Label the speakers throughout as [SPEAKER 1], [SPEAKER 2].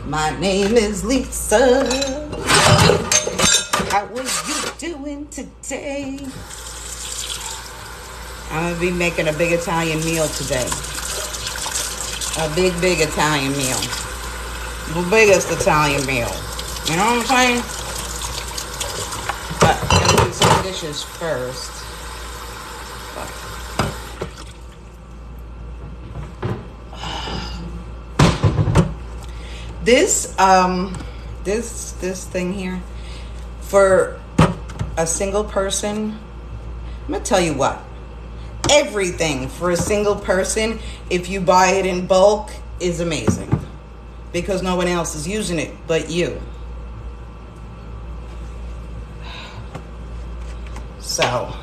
[SPEAKER 1] My name is Lisa. How was you doing today? I'm gonna be making a big Italian meal today. A big Italian meal. The biggest Italian meal. You know what I'm saying? But I'm gonna do some dishes first. This thing here, for a single person, I'm gonna tell you what. Everything for a single person, if you buy it in bulk, is amazing. Because no one else is using it but you. So,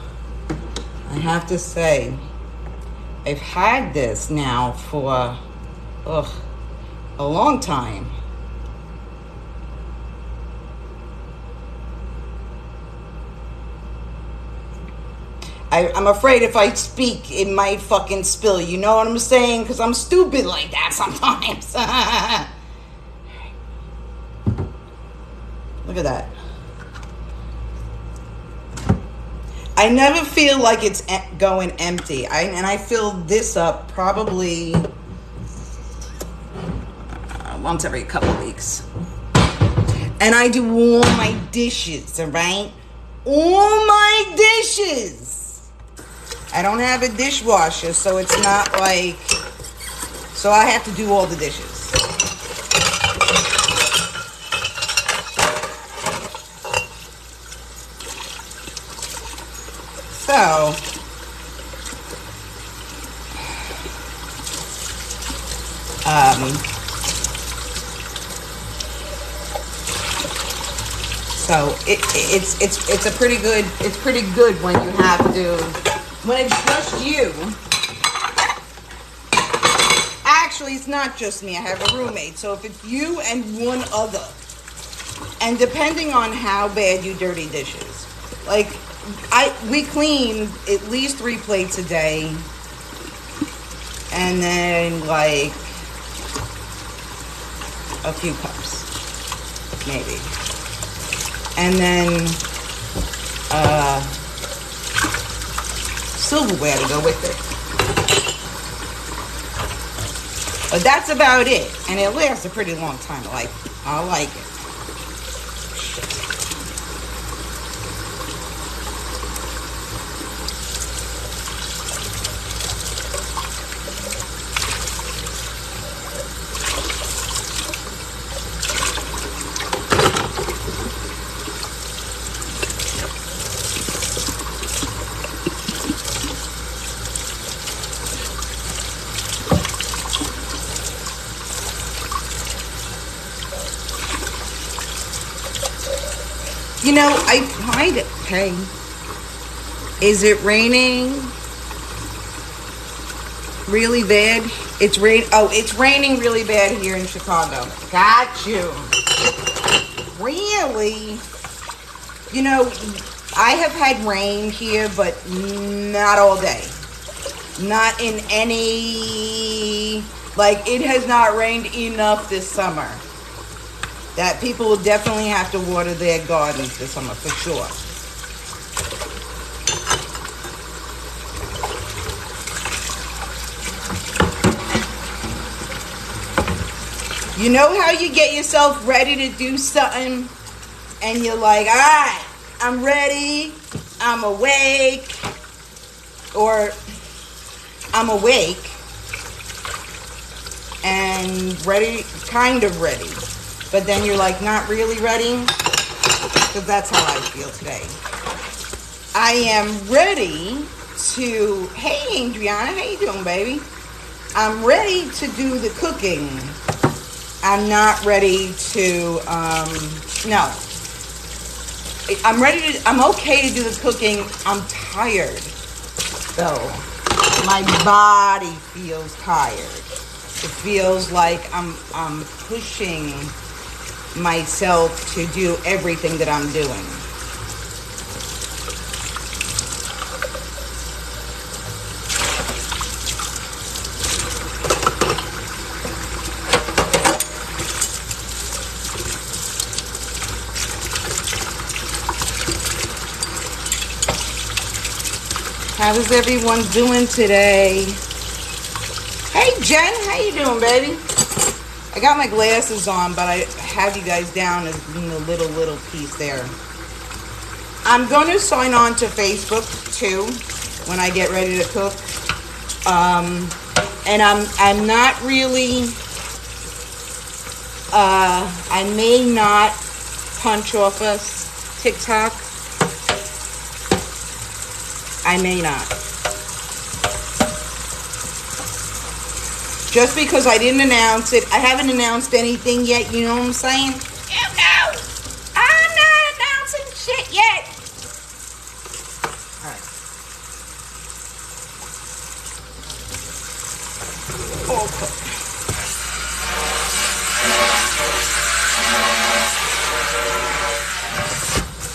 [SPEAKER 1] I have to say, I've had this now for a long time. I'm afraid if I speak, it might fucking spill. You know what I'm saying? Because I'm stupid like that sometimes. Look at that. I never feel like it's going empty. And I fill this up probably once every couple of weeks. And I do all my dishes, all right? All my dishes. I don't have a dishwasher, so it's not like... So I have to do all the dishes. So... So it's a pretty good, it's pretty good when you have to, when it's just you. Actually, it's not just me. I have a roommate. So if it's you and one other, and depending on how bad you dirty dishes, like we clean at least 3 plates a day, and then like a few cups, maybe. And then silverware to go with it. But that's about it. And it lasts a pretty long time. I like it. You know, I find it. Hey, is it raining really bad? It's raining really bad here in Chicago. Got you. Really? You know, I have had rain here, but not all day. Not in any, like, it has not rained enough this summer. That people will definitely have to water their gardens this summer, for sure. You know how you get yourself ready to do something, and you're like, all right, I'm ready, I'm awake, or I'm awake, and ready, kind of ready. But then you're like, not really ready? Because that's how I feel today. I am ready to, hey Adriana, how you doing, baby? I'm ready to do the cooking. I'm not ready to, no. I'm okay to do the cooking. I'm tired, though. My body feels tired. It feels like I'm pushing myself to do everything that I'm doing. How is everyone doing today? Hey Jen, how you doing, baby? I got my glasses on, but I have you guys down as being a little piece there. I'm going to sign on to Facebook too when I get ready to cook. And I'm not really. I may not punch off a TikTok. I may not. Just because I didn't announce it. I haven't announced anything yet, you know what I'm saying? You know, I'm not announcing shit yet. Alright. Okay.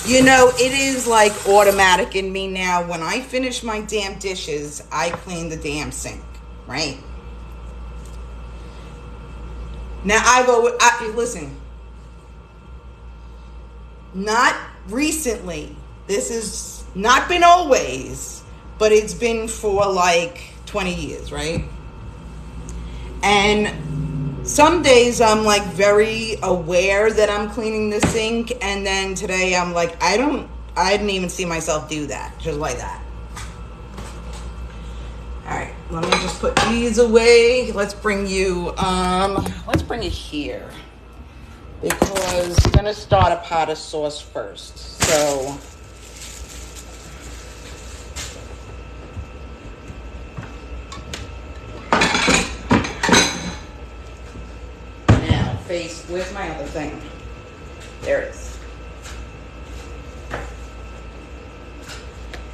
[SPEAKER 1] You know, it is like automatic in me now. When I finish my damn dishes, I clean the damn sink, right? Now, listen, not recently. This has not been always, but it's been for like 20 years, right? And some days I'm like very aware that I'm cleaning the sink, and then today I'm like, I didn't even see myself do that, just like that. All right, let me just put these away. Let's bring you, it here, because we're gonna start a pot of sauce first. So, now where's my other thing? There it is.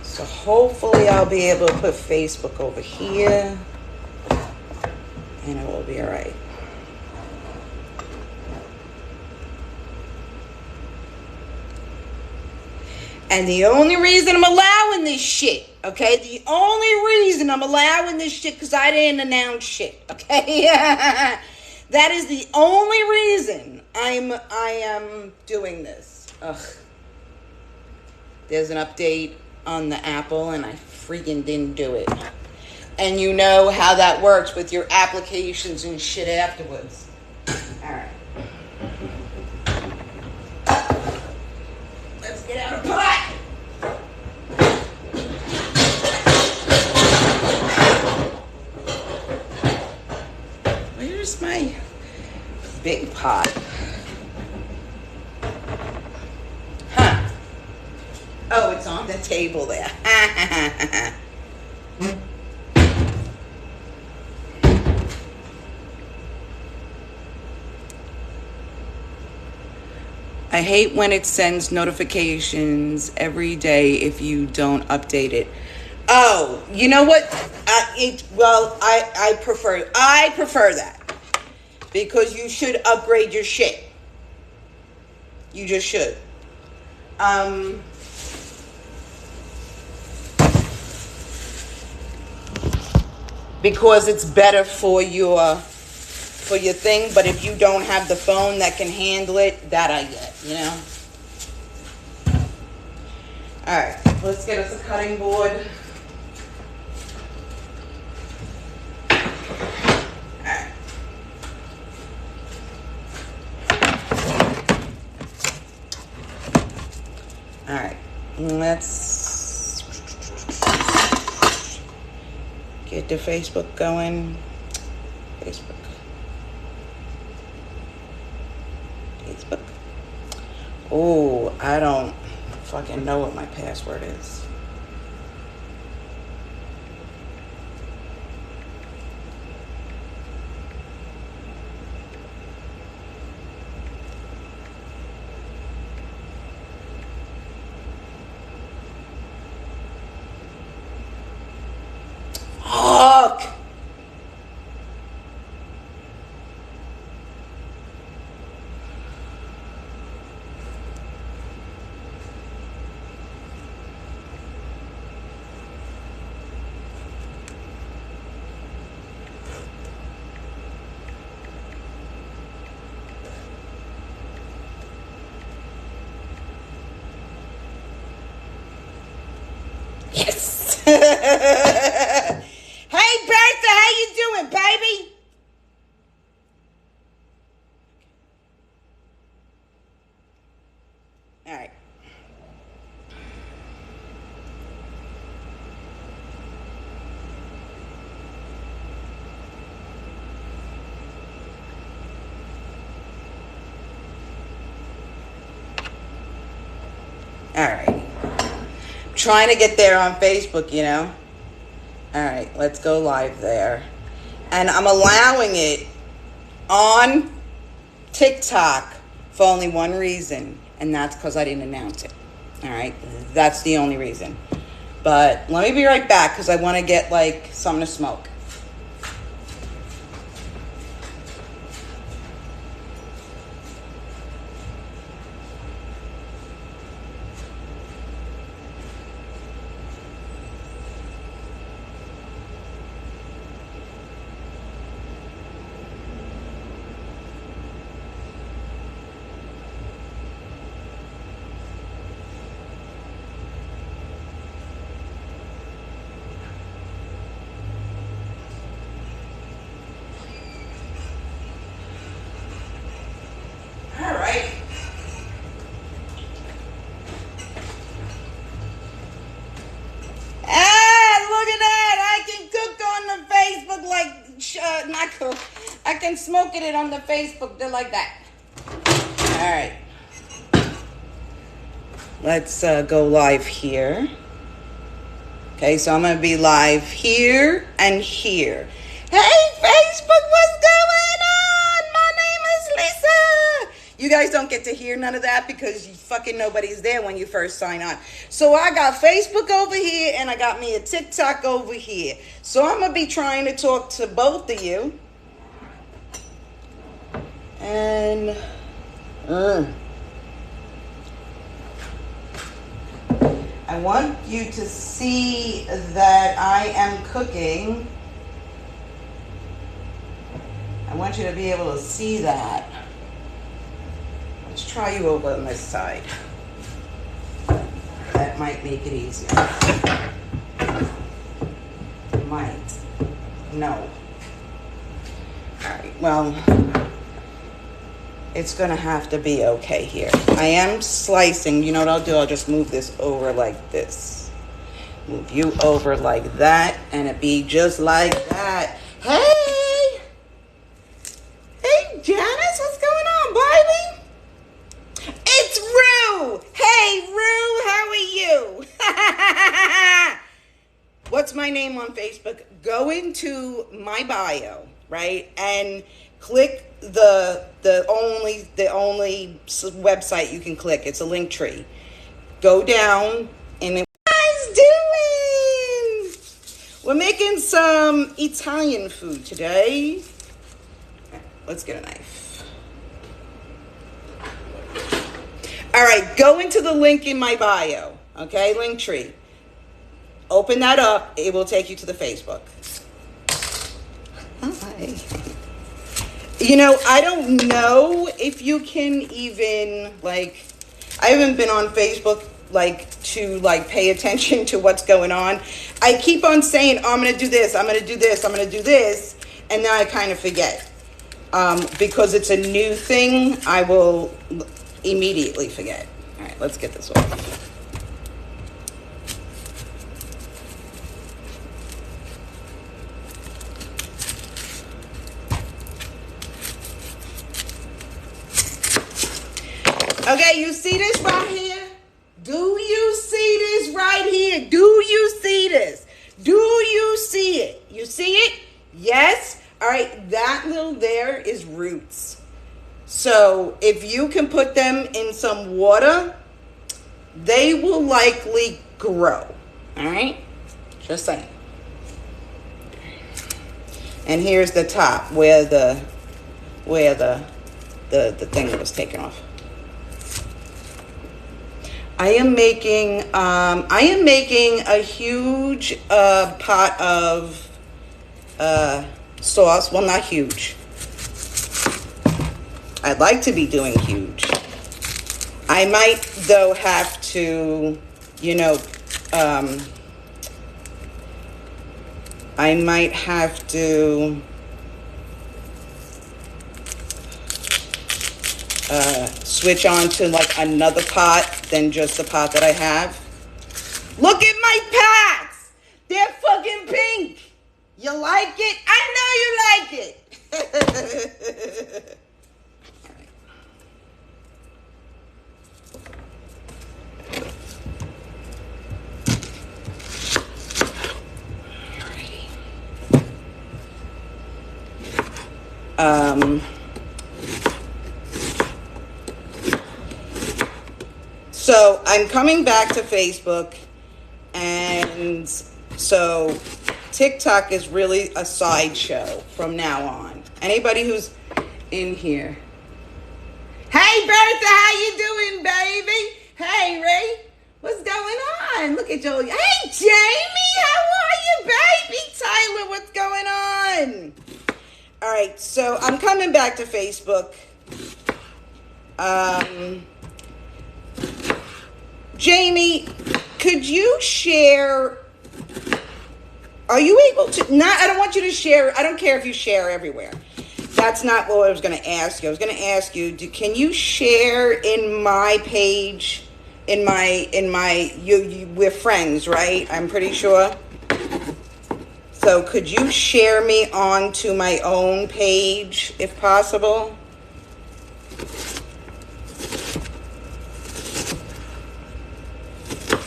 [SPEAKER 1] So hopefully I'll be able to put Facebook over here, and it will be all right. And the only reason I'm allowing this shit, okay? The only reason I'm allowing this shit, because I didn't announce shit, okay? That is the only reason I am doing this. Ugh. There's an update on the Apple, and I freaking didn't do it. And you know how that works with your applications and shit afterwards. All right. Let's get out of pot. Where's my big pot? Huh. Oh, it's on the table there. I hate when it sends notifications every day if you don't update it. Oh, you know what? I prefer that. Because you should upgrade your shit. You just should. Because it's better for your thing, but if you don't have the phone that can handle it, that I get, you know? Alright, let's get us a cutting board. Alright. Alright, let's get the Facebook going. Facebook. Oh, I don't fucking know what my password is. Fuck! All right. All right. Trying to get there on Facebook, you know. All right, let's go live there. And I'm allowing it on TikTok for only one reason, and that's because I didn't announce it. All right, that's the only reason. But let me be right back because I want to get like something to smoke. All right. Look at that. I can cook on the Facebook like, not cook. I can smoke it on the Facebook. They're like that. All right. Let's go live here. Okay, so I'm going to be live here and here. Hey, Facebook, what's going on? My name is Lisa. You guys don't get to hear none of that because fucking nobody's there when you first sign on. So I got Facebook over here and I got me a TikTok over here. So I'm going to be trying to talk to both of you. And I want you to see that I am cooking. I want you to be able to see that. Let's try you over on this side. That might make it easier. Might. No. All right, well, it's going to have to be okay here. I am slicing. You know what I'll do? I'll just move this over like this. Move you over like that, and it be just like that. Hey! Hey, Janice, what's going on, baby? It's Rue! Hey, Rue, how are you? What's my name on Facebook? Go into my bio, right? And click the only website you can click. It's a link tree. Go down and what you guys doing? We're making some Italian food today. Let's get a knife. All right, go into the link in my bio. Okay, link tree. Open that up. It will take you to the Facebook. Hi. You know, I don't know if you can even, like, I haven't been on Facebook, like, to, like, pay attention to what's going on. I keep on saying, oh, I'm going to do this, I'm going to do this, I'm going to do this, and then I kind of forget. Because it's a new thing, I will immediately forget. All right, let's get this off. Okay, you see this right here? Do you see this right here? Do you see this? Do you see it? You see it? Yes? All right, that little there is roots. So if you can put them in some water, they will likely grow. All right? Just saying. And here's the top where the thing was taken off. I am making a huge pot of sauce. Well, not huge. I'd like to be doing huge. I might, though, have to, you know, I might have to switch on to like another pot than just the pot that I have. Look at my pots! They're fucking pink! You like it? I know you like it! So I'm coming back to Facebook, and so TikTok is really a sideshow from now on. Anybody who's in here. Hey Bertha, how you doing, baby? Hey Ray, what's going on? Look at Jolie. Hey Jamie, how are you, baby? Tyler, what's going on? All right, so I'm coming back to Facebook. Jamie, could you share? Are you able to? Not. I don't want you to share. I don't care if you share everywhere. That's not what I was going to ask you. I was going to ask you, can you share in my page? We're friends, right? I'm pretty sure. So could you share me onto my own page if possible?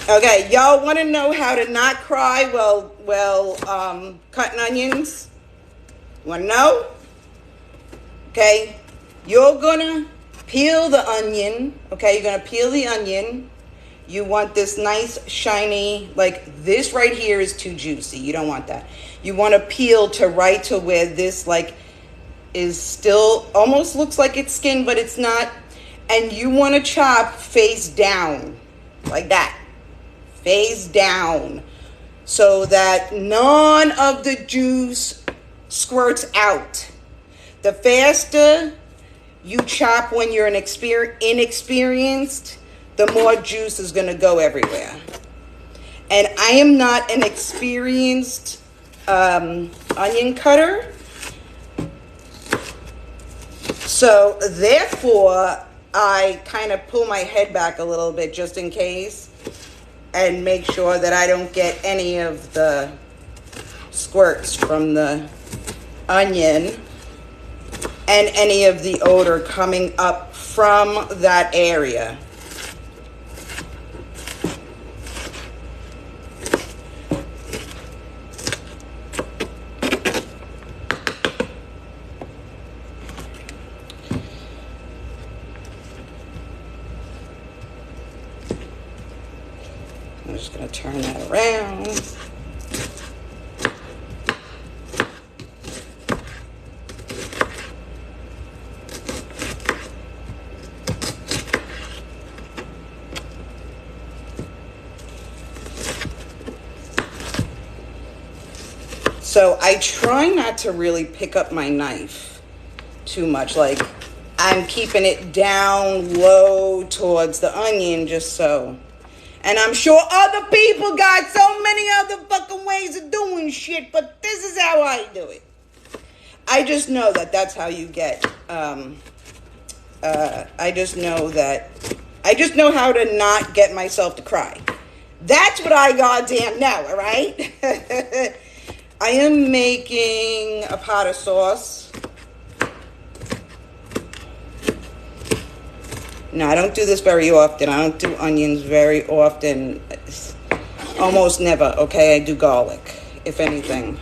[SPEAKER 1] Okay, y'all want to know how to not cry while cutting onions? Want to know? Okay, you're gonna peel the onion. Okay, you're gonna peel the onion. You want this nice shiny, like this right here is too juicy. You don't want that. You want to peel to right to where this like is still almost looks like it's skin, but it's not. And you want to chop face down like that. Face down so that none of the juice squirts out. The faster you chop when you're inexperienced, the more juice is going to go everywhere. And I am not an experienced onion cutter. So therefore, I kind of pull my head back a little bit just in case and make sure that I don't get any of the squirts from the onion and any of the odor coming up from that area. I'm just going to turn that around. So I try not to really pick up my knife too much. Like I'm keeping it down low towards the onion just so. And I'm sure other people got so many other fucking ways of doing shit, but this is how I do it. I just know that that's how you get, I just know how to not get myself to cry. That's what I goddamn know, all right? I am making a pot of sauce. No, I don't do this very often. I don't do onions very often. Almost never, okay? I do garlic, if anything.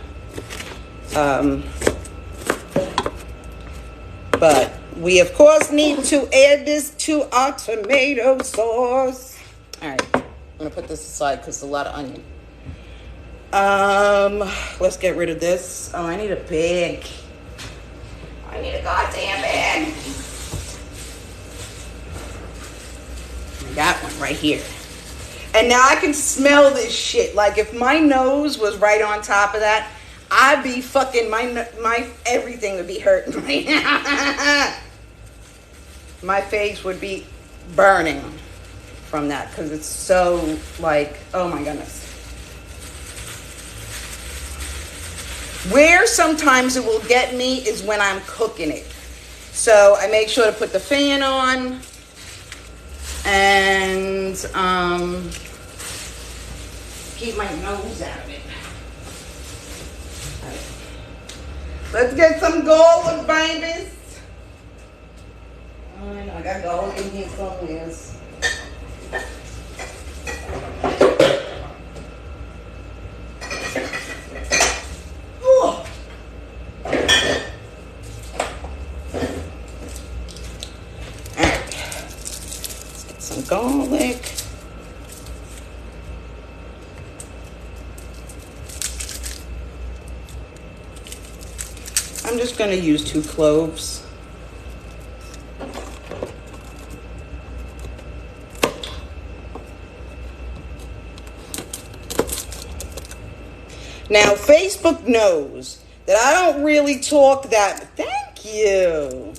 [SPEAKER 1] But we, of course, need to add this to our tomato sauce. All right, I'm going to put this aside because it's a lot of onion. Let's get rid of this. Oh, I need a bag. I need a goddamn bag. I got one right here. And now I can smell this shit. Like if my nose was right on top of that, I'd be fucking, my everything would be hurting right now. My face would be burning from that because it's so like, oh my goodness. Where sometimes it will get me is when I'm cooking it. So I make sure to put the fan on and keep my nose out of it. All right. Let's get some garlic, babies. I got garlic in here somewhere. Garlic. I'm just going to use 2 cloves. Now, Facebook knows that I don't really talk that. Thank you.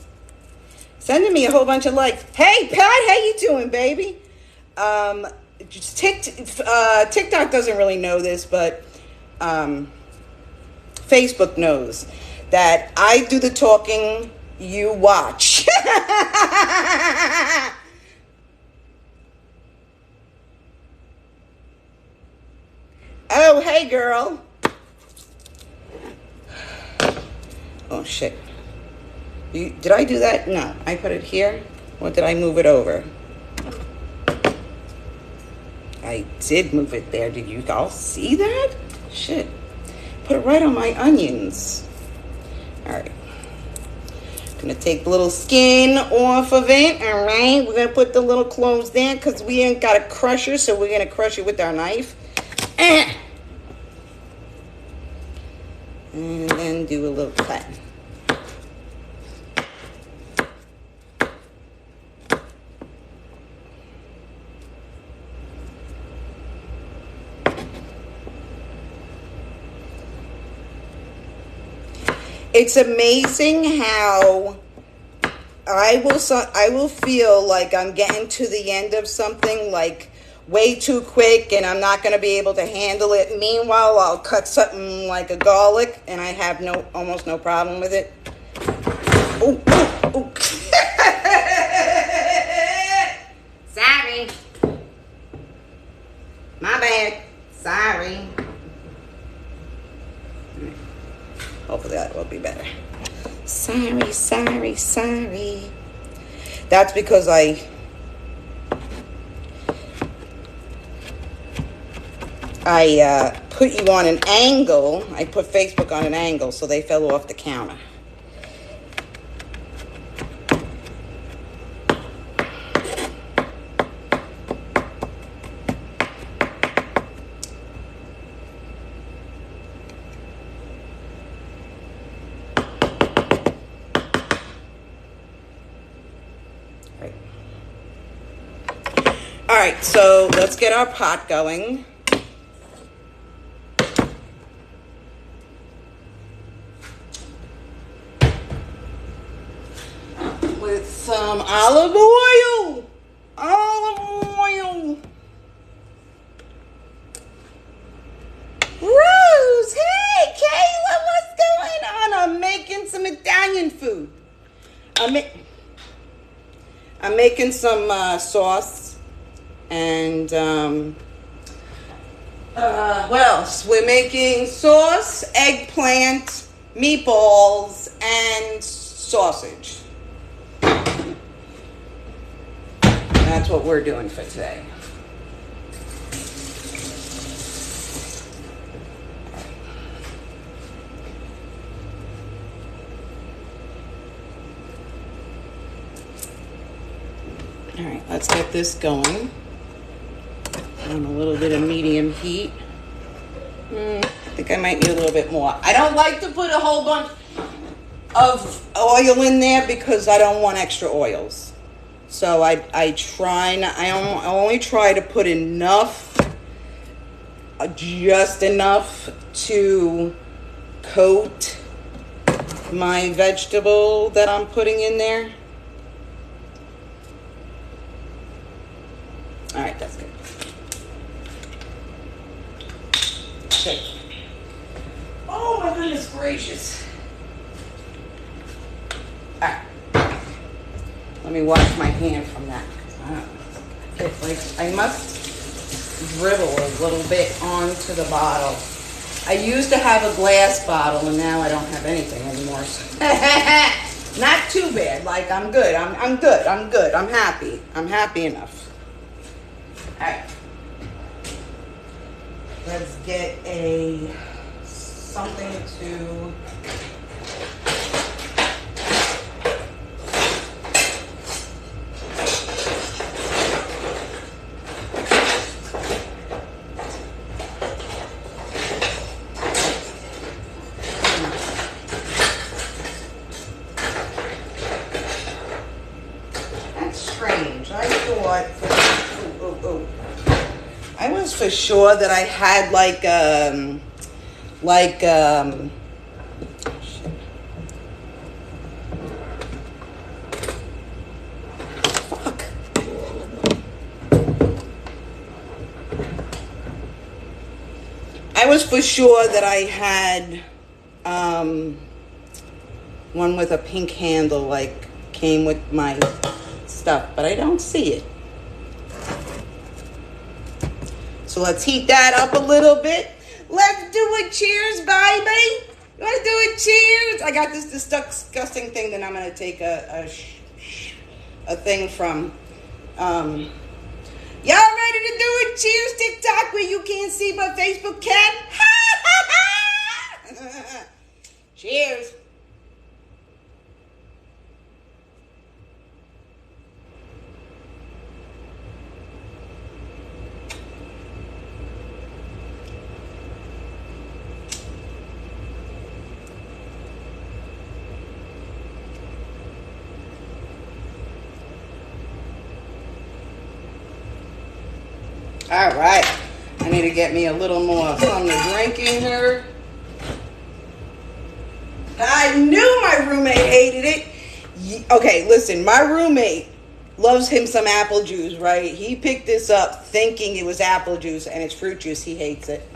[SPEAKER 1] Sending me a whole bunch of likes. Hey, Pat, how you doing, baby? TikTok doesn't really know this, but Facebook knows that I do the talking, you watch. Oh, hey, girl. Oh, shit. Did I do that? No. I put it here. Or did I move it over? I did move it there. Did you all see that? Shit. Put it right on my onions. All right. Gonna take the little skin off of it. All right. We're gonna put the little cloves there because we ain't got a crusher, so we're gonna crush it with our knife. And then do a little cut. It's amazing how I will feel like I'm getting to the end of something like way too quick and I'm not going to be able to handle it. Meanwhile, I'll cut something like a garlic and I have almost no problem with it. Oh, oh, oh. Sorry. My bad. Sorry. Hopefully that will be better. Sorry, sorry, sorry. That's because I put you on an angle. I put Facebook on an angle, so they fell off the counter. All right, so let's get our pot going. With some olive oil. Olive oil. Rose, hey, Kayla, what's going on? I'm making some Italian food. I'm making some sauce. And what else? We're making sauce, eggplant, meatballs, and sausage. That's what we're doing for today. All right, let's get this going. On a little bit of medium heat. I think I might need a little bit more. I don't like to put a whole bunch of oil in there because I don't want extra oils. So I only try to put enough, just enough to coat my vegetable that I'm putting in there. All right, that's good. Okay. Oh my goodness gracious. All right. Let me wash my hand from that. It's like I must dribble a little bit onto the bottle. I used to have a glass bottle and now I don't have anything anymore. Not too bad. Like I'm good. I'm good. I'm good. I'm happy. I'm happy enough. All right. Let's get something to. I was for sure that I had fuck. I was for sure that I had one with a pink handle, like came with my stuff, but I don't see it. So let's heat that up a little bit. Let's do a cheers, baby. You want to do a cheers? I got this disgusting thing that I'm going to take a thing from. Y'all ready to do a cheers TikTok where you can't see but Facebook can? Cheers. All right, I need to get me a little more something to drink in here. I knew my roommate hated it. Okay, listen, my roommate loves him some apple juice, right? He picked this up thinking it was apple juice and it's fruit juice. He hates it.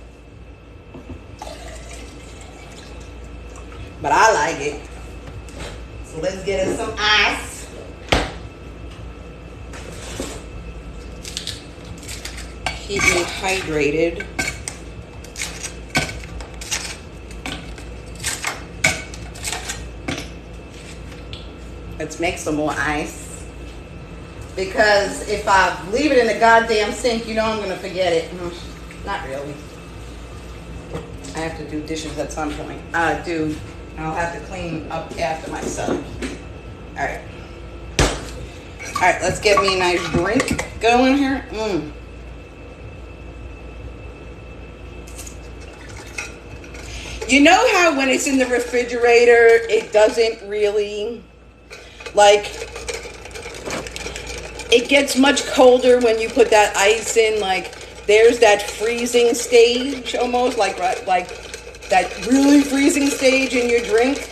[SPEAKER 1] But I like it. So let's get us some ice. Keep me hydrated. Let's make some more ice. Because if I leave it in the goddamn sink, you know I'm going to forget it. Not really. I have to do dishes at some point. I'll have to clean up after myself. All right. All right, let's get me a nice drink going here. You know how when it's in the refrigerator, it doesn't really, like, it gets much colder when you put that ice in, like, there's that freezing stage almost, like that really freezing stage in your drink.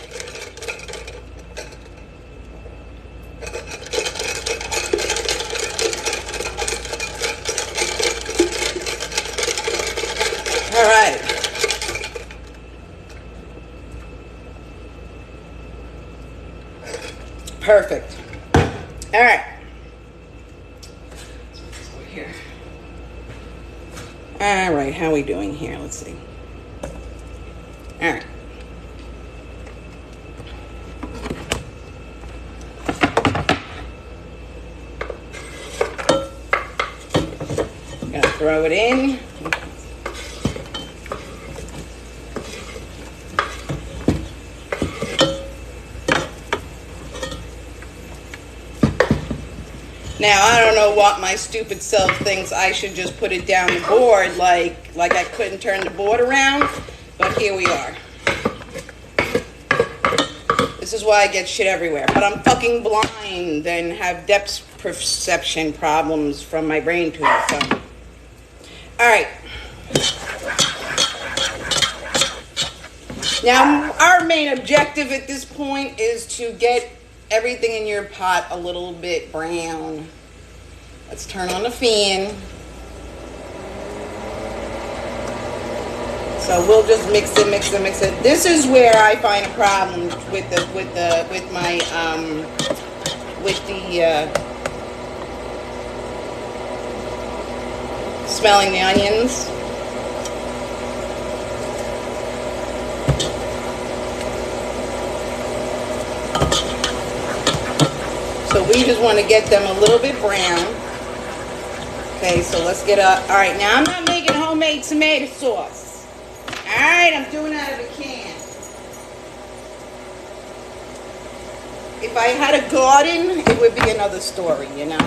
[SPEAKER 1] All right. Perfect. All right. Here. All right. How are we doing here? Let's see. All right. I'm gonna throw it in. Now, I don't know what my stupid self thinks. I should just put it down the board like I couldn't turn the board around, but here we are. This is why I get shit everywhere. But I'm fucking blind and have depth perception problems from my brain tumor. So. All right. Now, our main objective at this point is to get everything in your pot a little bit brown. Let's turn on the fan. So we'll just mix it. This is where I find a problem with my with the smelling the onions. So we just want to get them a little bit brown. Okay, so let's get up. All right, now I'm not making homemade tomato sauce. All right, I'm doing it out of a can. If I had a garden, it would be another story, you know.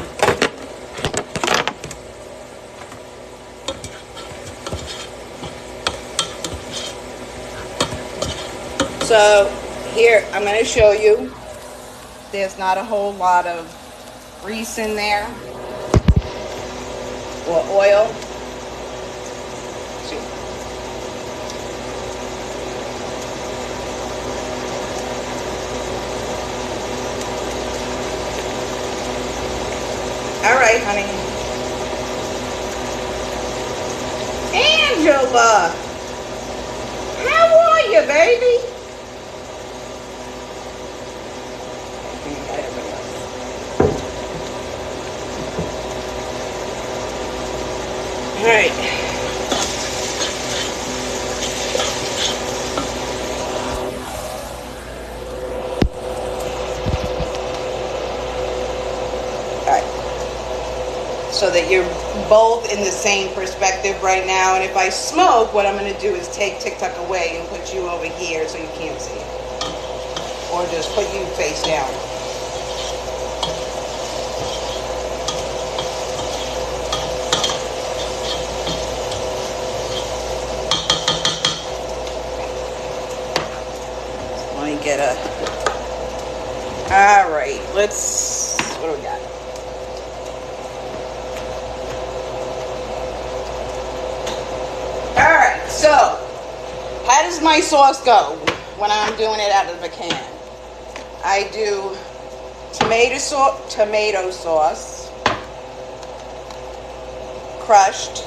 [SPEAKER 1] So here, I'm going to show you. There's not a whole lot of grease in there or oil. All right, honey. Angela, how are you, baby? All right. All right. So that you're both in the same perspective right now. And if I smoke, what I'm going to do is take TikTok away and put you over here so you can't see it. Or just put you face down. Get a, all right, let's, what do we got? All right, so how does my sauce go when I'm doing it out of the can? I do tomato sauce, crushed,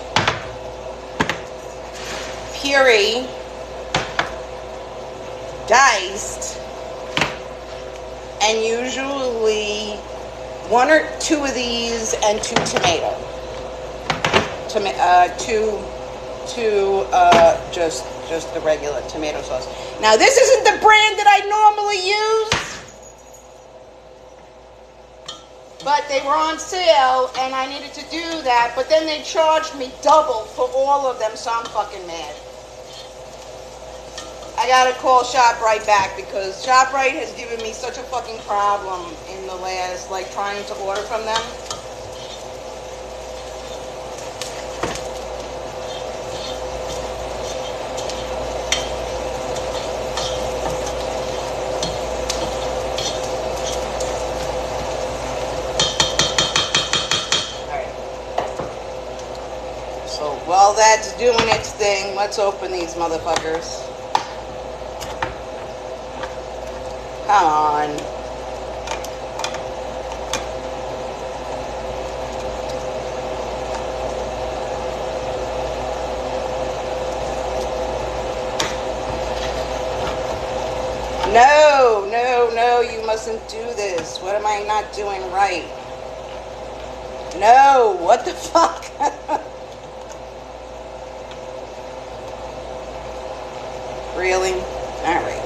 [SPEAKER 1] puree, diced, and usually 1 or 2 of these and 2 tomato. Just the regular tomato sauce. Now this isn't the brand that I normally use, but they were on sale and I needed to do that, but then they charged me double for all of them, so I'm fucking mad. I gotta call ShopRite back because ShopRite has given me such a fucking problem in the last, like, trying to order from them. Alright. So while that's doing its thing, let's open these motherfuckers. Come on. No, no, no, you mustn't do this. What am I not doing right? No, what the fuck? Really? Alright.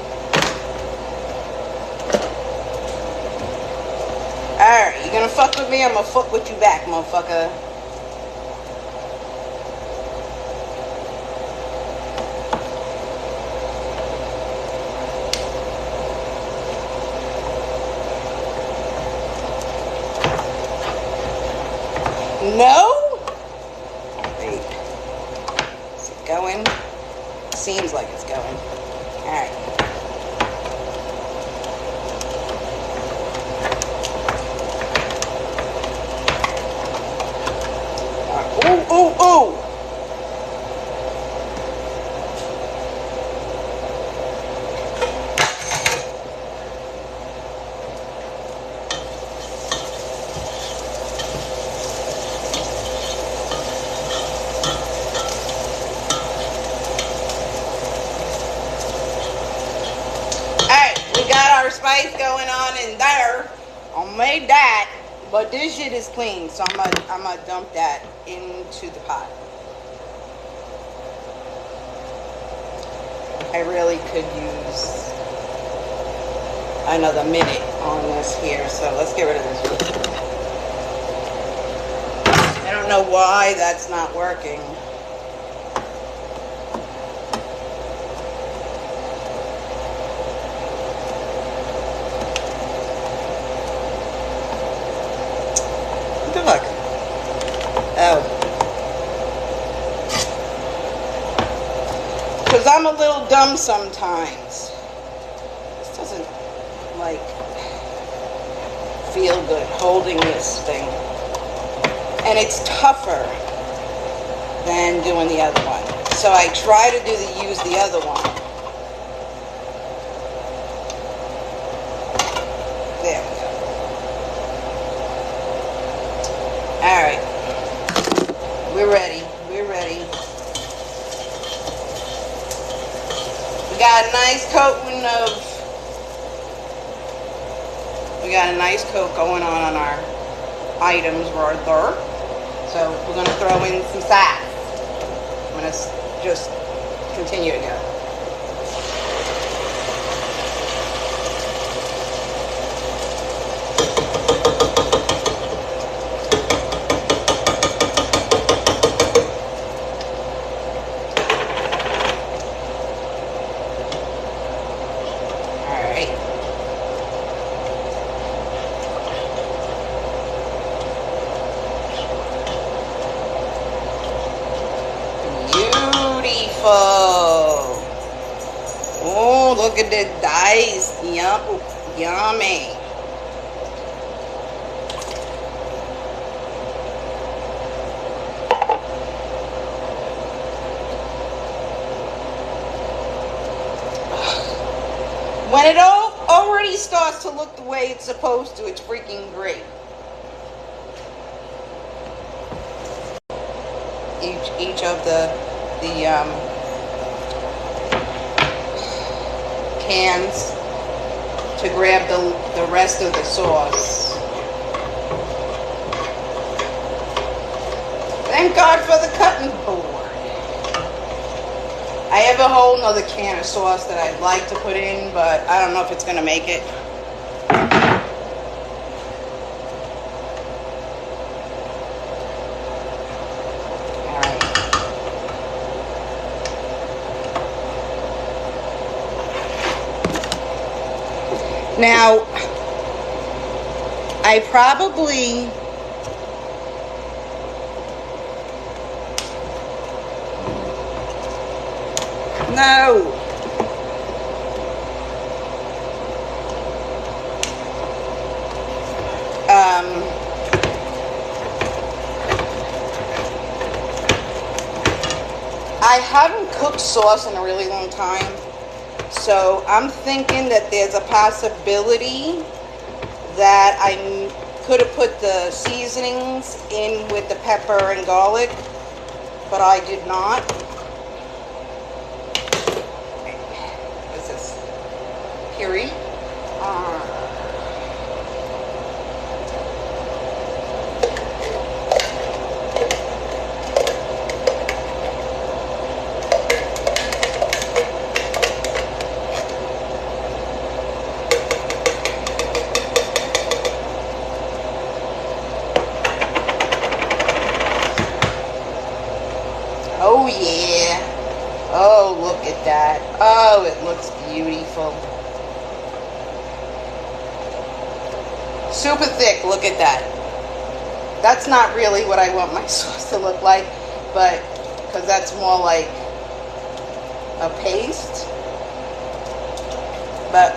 [SPEAKER 1] Alright, you gonna fuck with me? I'm gonna fuck with you back, motherfucker. No? Wait. Is it going? Seems like it's going. Alright. Ooh, ooh, ooh. Alright, we got our spice going on in there. On made that, but this shit is clean, so I'm gonna dump that into the pot. I really could use another minute on this here, so let's get rid of this. I don't know why that's not working. Good luck. Oh. Because I'm a little dumb sometimes. This doesn't, like, feel good holding this thing. And it's tougher than doing the other one. So I try to use the other one. There we go. Alright. We're ready. We're ready. We got a nice coating of... We got a nice coat going on our items right there. So we're going to throw in some sass. I'm going to just continue to go. Oh, look at the dice. Yummy. When it already starts to look the way it's supposed to, it's freaking great. Each of the cans to grab the rest of the sauce. Thank God for the cutting board. I have a whole nother can of sauce that I'd like to put in, but I don't know if it's gonna make it. Now, I probably no. I haven't cooked sauce in a really long time. So I'm thinking that there's a possibility that I could have put the seasonings in with the pepper and garlic, but I did not. What's this? Puree? Oh yeah. Oh, look at that. Oh, it looks beautiful. Super thick, look at that. That's not really what I want my sauce to look like, but because that's more like a paste. But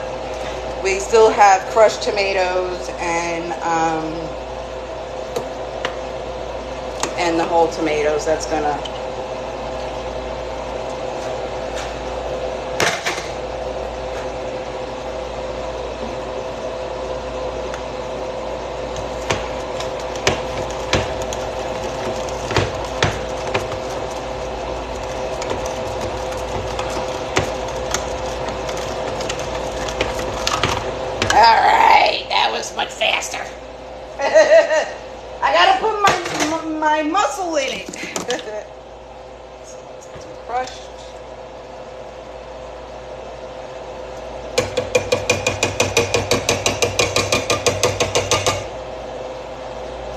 [SPEAKER 1] we still have crushed tomatoes and the whole tomatoes. That's gonna Alright, that was much faster. my muscle in it. Crushed.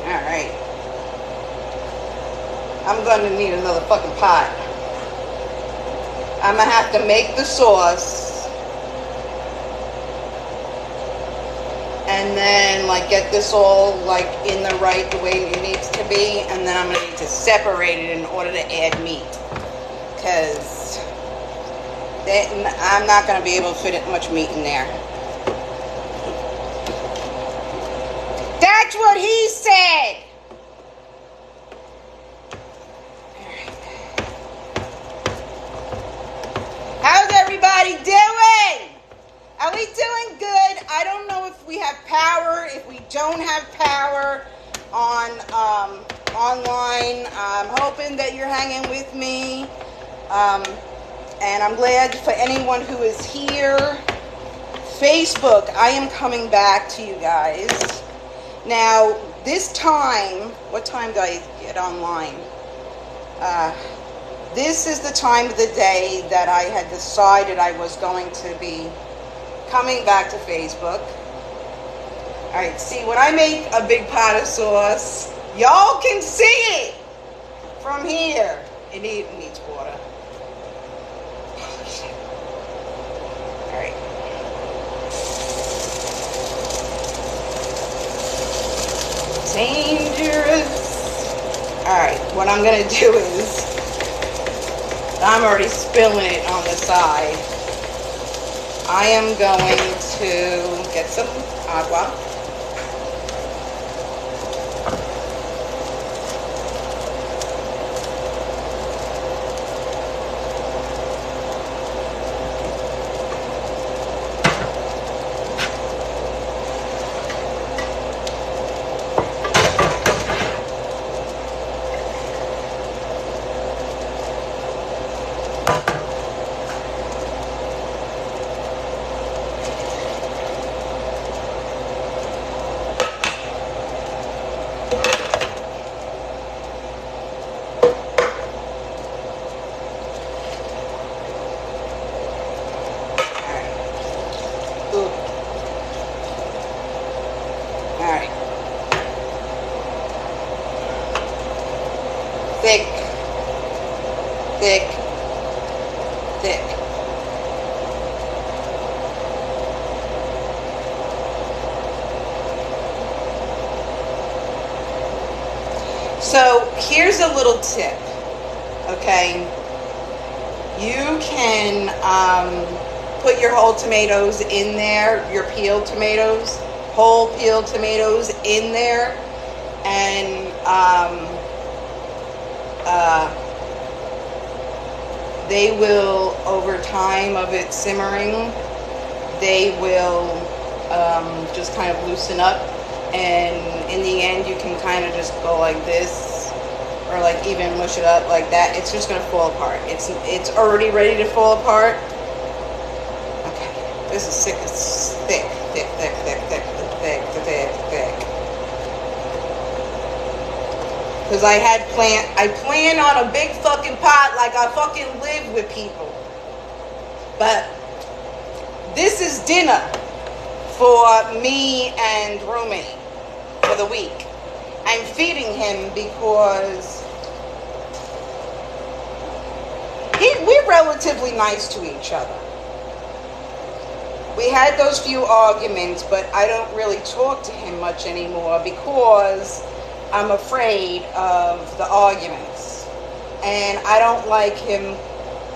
[SPEAKER 1] Alright. I'm gonna need another fucking pot. I'm gonna have to make the sauce. And then like get this all like in the right the way it needs to be, and then I'm gonna need to separate it in order to add meat, because I'm not gonna be able to fit much meat in there. That's what he said. How's everybody doing? Are we doing good? I don't know if we have power, if we don't have power on online. I'm hoping that you're hanging with me. And I'm glad for anyone who is here. Facebook, I am coming back to you guys. Now, this time, what time do I get online? This is the time of the day that I had decided I was going to be coming back to Facebook. Alright, see, when I make a big pot of sauce, y'all can see it from here. It needs water. Alright. Dangerous. Alright, what I'm going to do is, I'm already spilling it on the side. I am going to get some agua. Thick, thick, thick. So here's a little tip, okay? You can put your whole tomatoes in there, your peeled tomatoes, whole peeled tomatoes in there, and they will, over time of it simmering, they will just kind of loosen up, and in the end you can kind of just go like this, or like even mush it up like that. It's just going to fall apart. It's already ready to fall apart. Okay, this is thick, it's thick, thick, thick, thick, thick, thick, thick, thick. Because I planned on a big fucking pot, like I fucking live with people. But this is dinner for me and Rumi for the week. I'm feeding him because we're relatively nice to each other. We had those few arguments, but I don't really talk to him much anymore because I'm afraid of the arguments, and I don't like him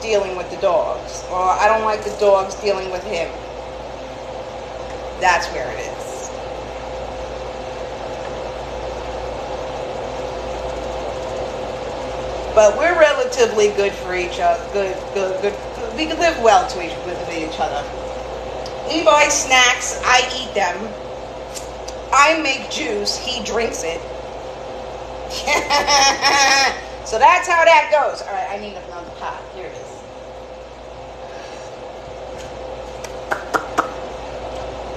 [SPEAKER 1] dealing with the dogs, or I don't like the dogs dealing with him. That's where it is. But we're relatively good for each other. Good. We can live well with each other. He buys snacks, I eat them. I make juice, he drinks it. So that's how that goes. All right, I need another pot. Here it is.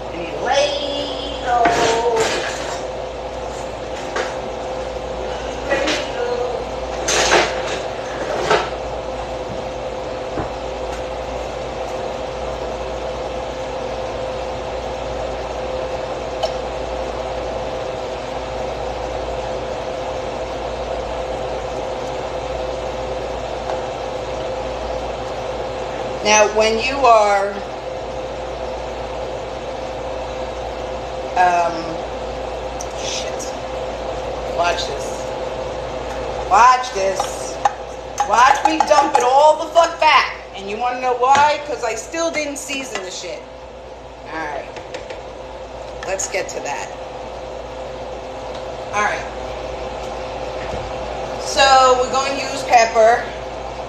[SPEAKER 1] I need a ladle. Now, when you are shit. Watch this. Watch this. Watch me dump it all the fuck back. And you want to know why? Because I still didn't season the shit. Alright. Let's get to that. Alright. So, we're going to use pepper.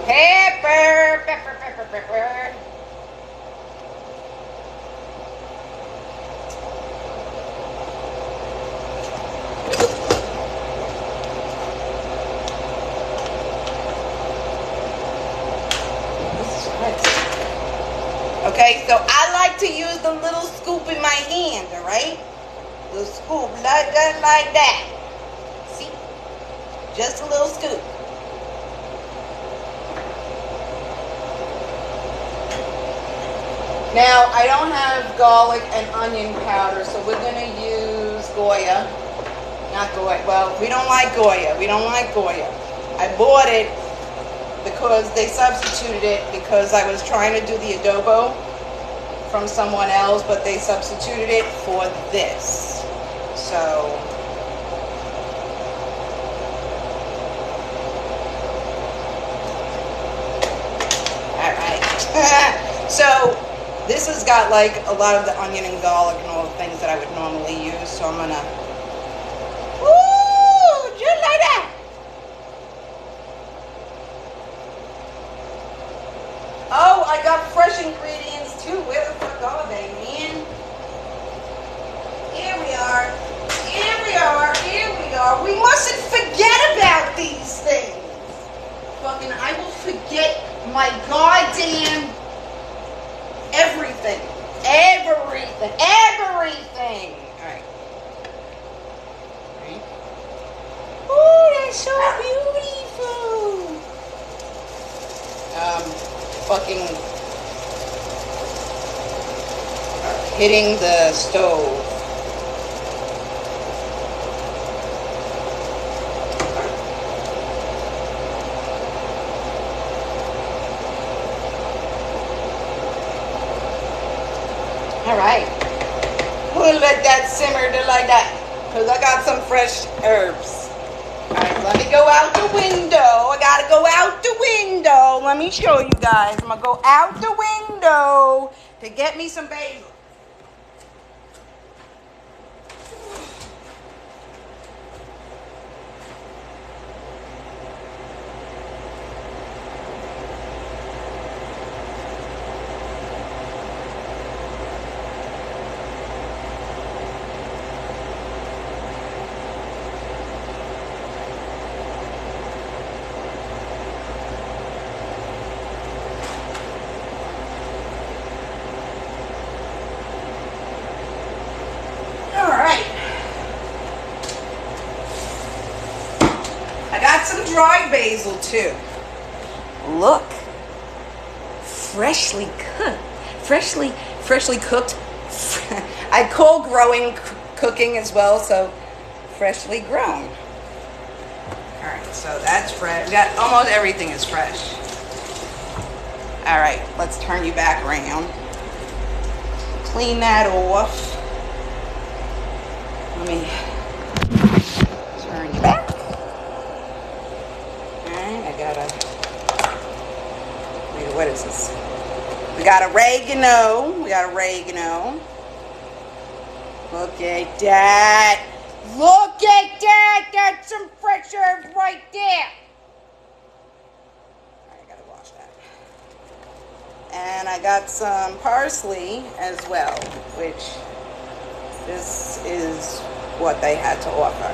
[SPEAKER 1] Pepper, pepper, pepper, pepper. Okay, so I like to use the little scoop in my hand, all right? The scoop, like that, like that. See? Just a little scoop. Now, I don't have garlic and onion powder, so we're going to use Goya. Not Goya. Well, we don't like Goya. We don't like Goya. I bought it because they substituted it because I was trying to do the adobo from someone else, but they substituted it for this. So, all right. So, this has got like a lot of the onion and garlic and all the things that I would normally use. So I'm gonna, woo, just like that. Oh, I got fresh ingredients too. Where the fuck are they, man? Here we are. Here we are. Here we are. We mustn't forget about these things. Fucking, I will forget my goddamn everything. Everything. Everything. Alright. Alright. Oh, that's so beautiful. Fucking hitting the stove. All right, we'll let that simmer to like that because I got some fresh herbs. All right, let me go out the window. I gotta go out the window. Let me show you guys. I'm gonna go out the window to get me some basil. Dried basil too. Look, freshly cooked. Freshly cooked. I call growing cooking as well, so freshly grown. All right, so that's fresh. Got almost everything is fresh. All right, let's turn you back around. Clean that off. Let me turn you back. What is this? We got oregano. Look at that. Look at that. That's some fresh herbs right there. I gotta wash that. And I got some parsley as well, which this is what they had to offer.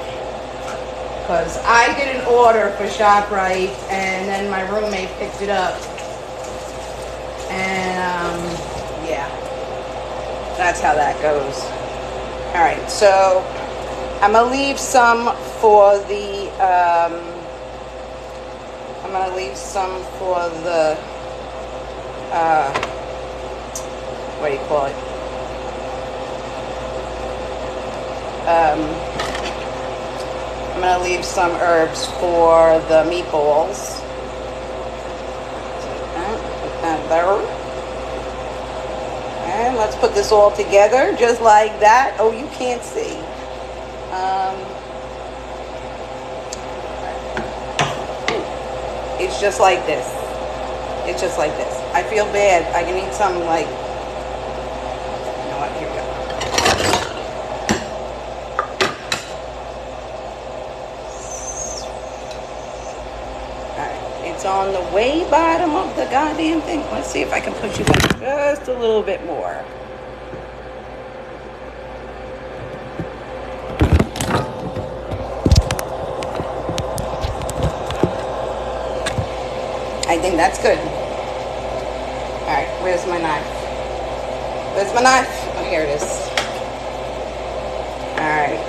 [SPEAKER 1] Because I did an order for ShopRite and then my roommate picked it up. And, yeah, that's how that goes. All right, so I'm going to leave some for the, what do you call it? I'm going to leave some herbs for the meatballs. Put that there. And let's put this all together just like that. Oh, you can't see. It's just like this. It's just like this. I feel bad. I can eat something like, you know what, here we go. Alright, it's on the way bottom of the goddamn thing. Let's see if I can push it back just a little bit more. I think that's good. Alright, where's my knife? Where's my knife? Oh, here it is. Alright.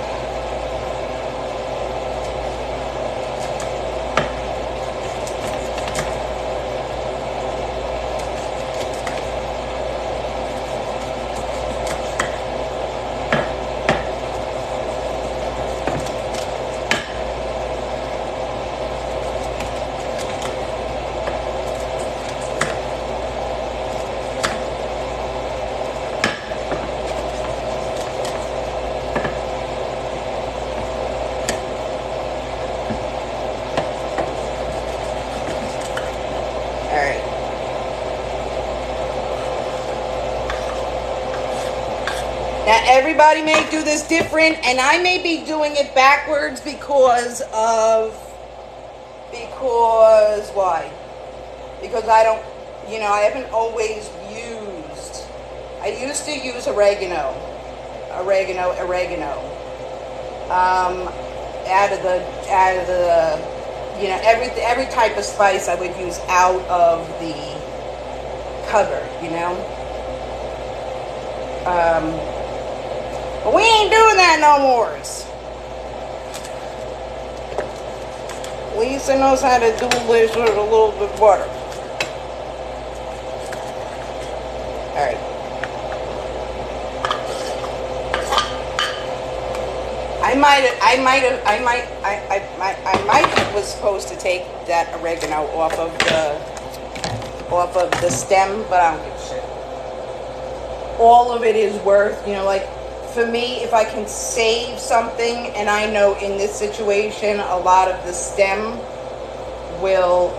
[SPEAKER 1] Now everybody may do this different, and I may be doing it backwards because why? Because I don't, I haven't always used. I used to use oregano. Out of the every type of spice I would use out of the cupboard, But we ain't doing that no more. Lisa knows how to do this with a little bit of butter. Alright. I might was supposed to take that oregano off of the stem, but I don't give a shit. All of it is worth, for me, if I can save something, and I know in this situation, a lot of the stem will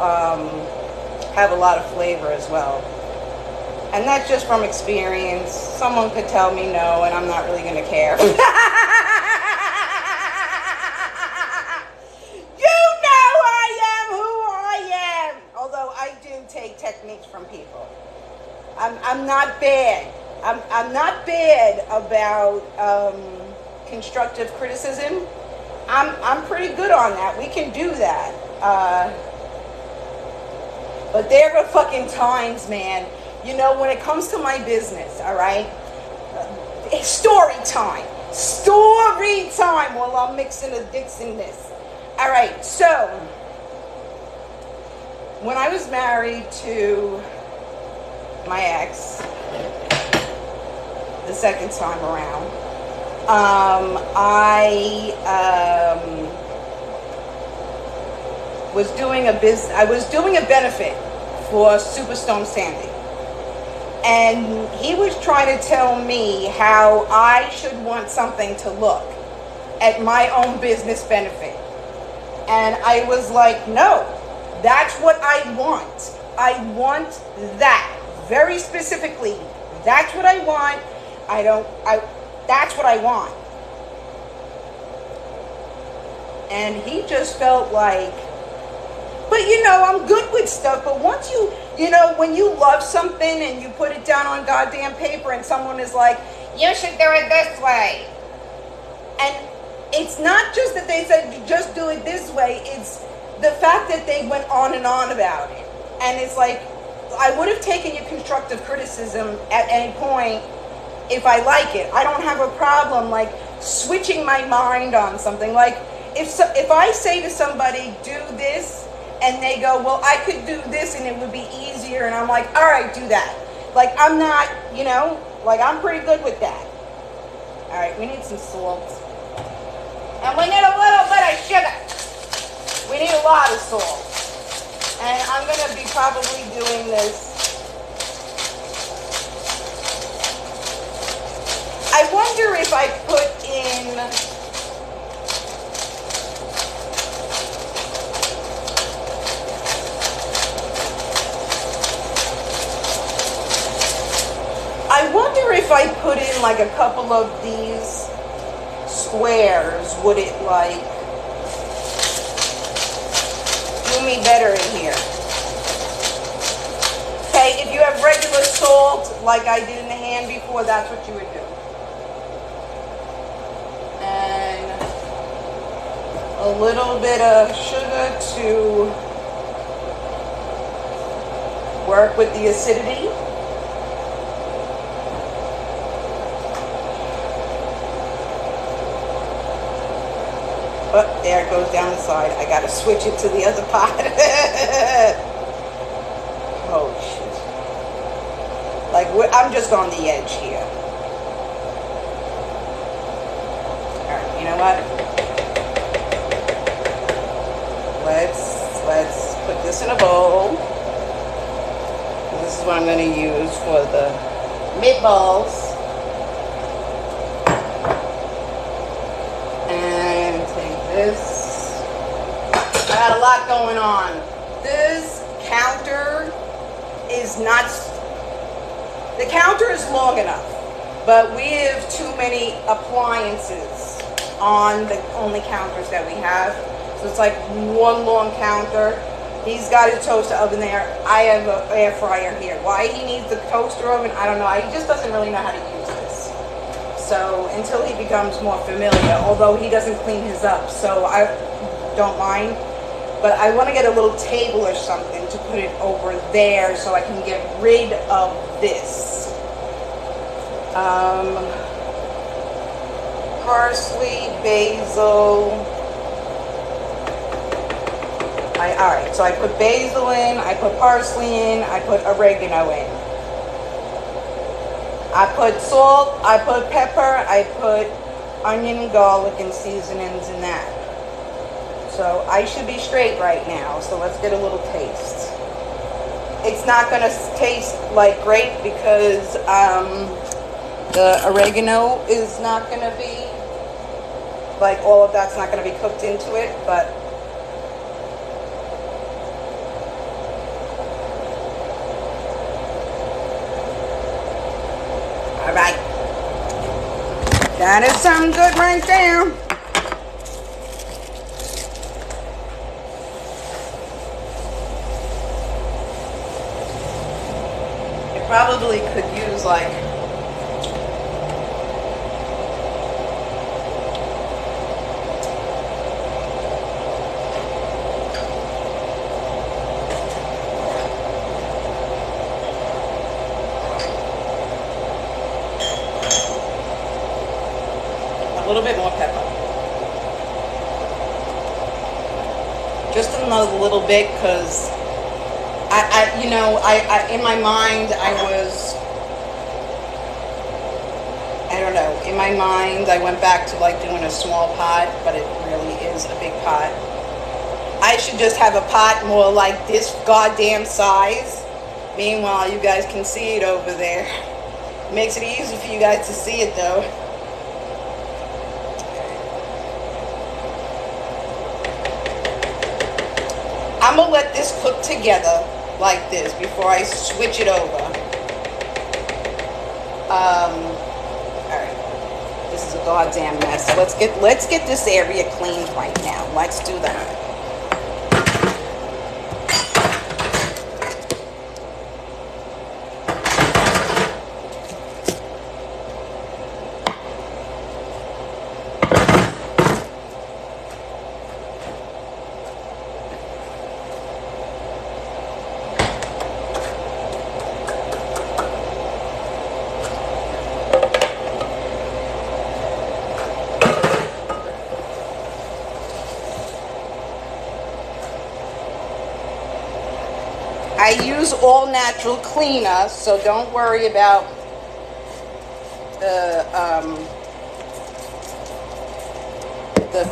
[SPEAKER 1] have a lot of flavor as well. And that's just from experience. Someone could tell me no, and I'm not really going to care. Techniques from people. I'm not bad. I'm not bad about constructive criticism. I'm pretty good on that. We can do that. But there are fucking times, man. When it comes to my business, all right? It's story time. Story time while I'm mixing a Dixon this. All right, so when I was married to my ex, the second time around, I was doing a benefit for Superstorm Sandy, and he was trying to tell me how I should want something to look at my own business benefit, and I was like, no. That's what I want. I want that. Very specifically. That's what I want. That's what I want. And he just felt like, but I'm good with stuff, but once when you love something and you put it down on goddamn paper and someone is like, you should do it this way. And it's not just that they said, just do it this way. It's the fact that they went on and on about it. And it's like, I would have taken your constructive criticism at any point if I like it. I don't have a problem switching my mind on something. Like if I say to somebody, do this, and they go, well, I could do this and it would be easier, and I'm like, all right, do that. I'm not, I'm pretty good with that. All right, we need some salt. And we need a little bit of sugar. We need a lot of salt. And I'm going to be probably doing this wonder if I put in like a couple of these squares, would it like do me better in here? Okay, if you have regular salt like I did in the hand before, that's what you would do. And a little bit of sugar to work with the acidity. Oh, there it goes down the side. I gotta switch it to the other pot. Oh, shit. Like, I'm just on the edge here. Alright, you know what? Let's put this in a bowl. This is what I'm going to use for the meatballs. And take this. I got a lot going on. This counter is not, the counter is long enough, but we have too many appliances on the only counters that we have. So it's like one long counter. He's got his toaster oven there. I have an air fryer here. Why he needs the toaster oven, I don't know. He just doesn't really know how to use this. So until he becomes more familiar, although he doesn't clean his up, so I don't mind. But I want to get a little table or something to put it over there so I can get rid of this. Parsley, basil. Alright, so I put basil in, I put parsley in, I put oregano in. I put salt, I put pepper, I put onion and garlic and seasonings in that. So I should be straight right now, so let's get a little taste. It's not going to taste like great because the oregano is not going to be, like all of that's not going to be cooked into it, but all right. That is something good right there. It probably could use like a little bit more pepper. Just another little bit, because I in my mind I don't know, in my mind I went back to like doing a small pot, but it really is a big pot. I should just have a pot more like this goddamn size. Meanwhile, you guys can see it over there. Makes it easy for you guys to see it though. I'm gonna let this cook together like this before I switch it over. Alright. This is a goddamn mess. Let's get this area cleaned right now. Let's do that. I use all natural cleaner, so don't worry about the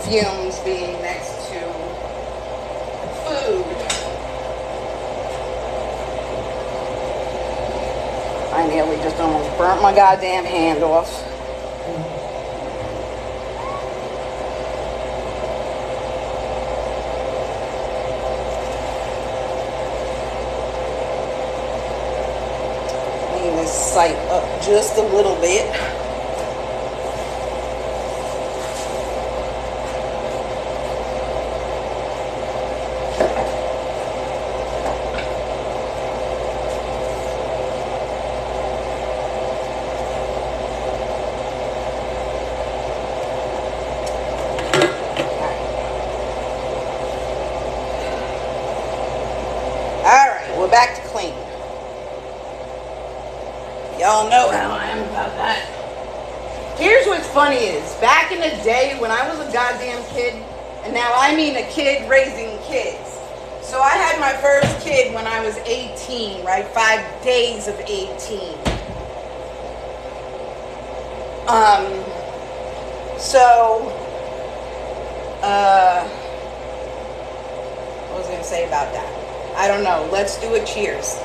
[SPEAKER 1] fumes being next to food. I nearly just almost burnt my goddamn hand off. this site up just a little bit. Back to clean. Y'all know how I am about that. Here's what's funny is, back in the day when I was a goddamn kid, and now I mean a kid raising kids. So I had my first kid when I was 18, right? 5 days of 18. What was I going to say about that? I don't know. Let's do a cheers.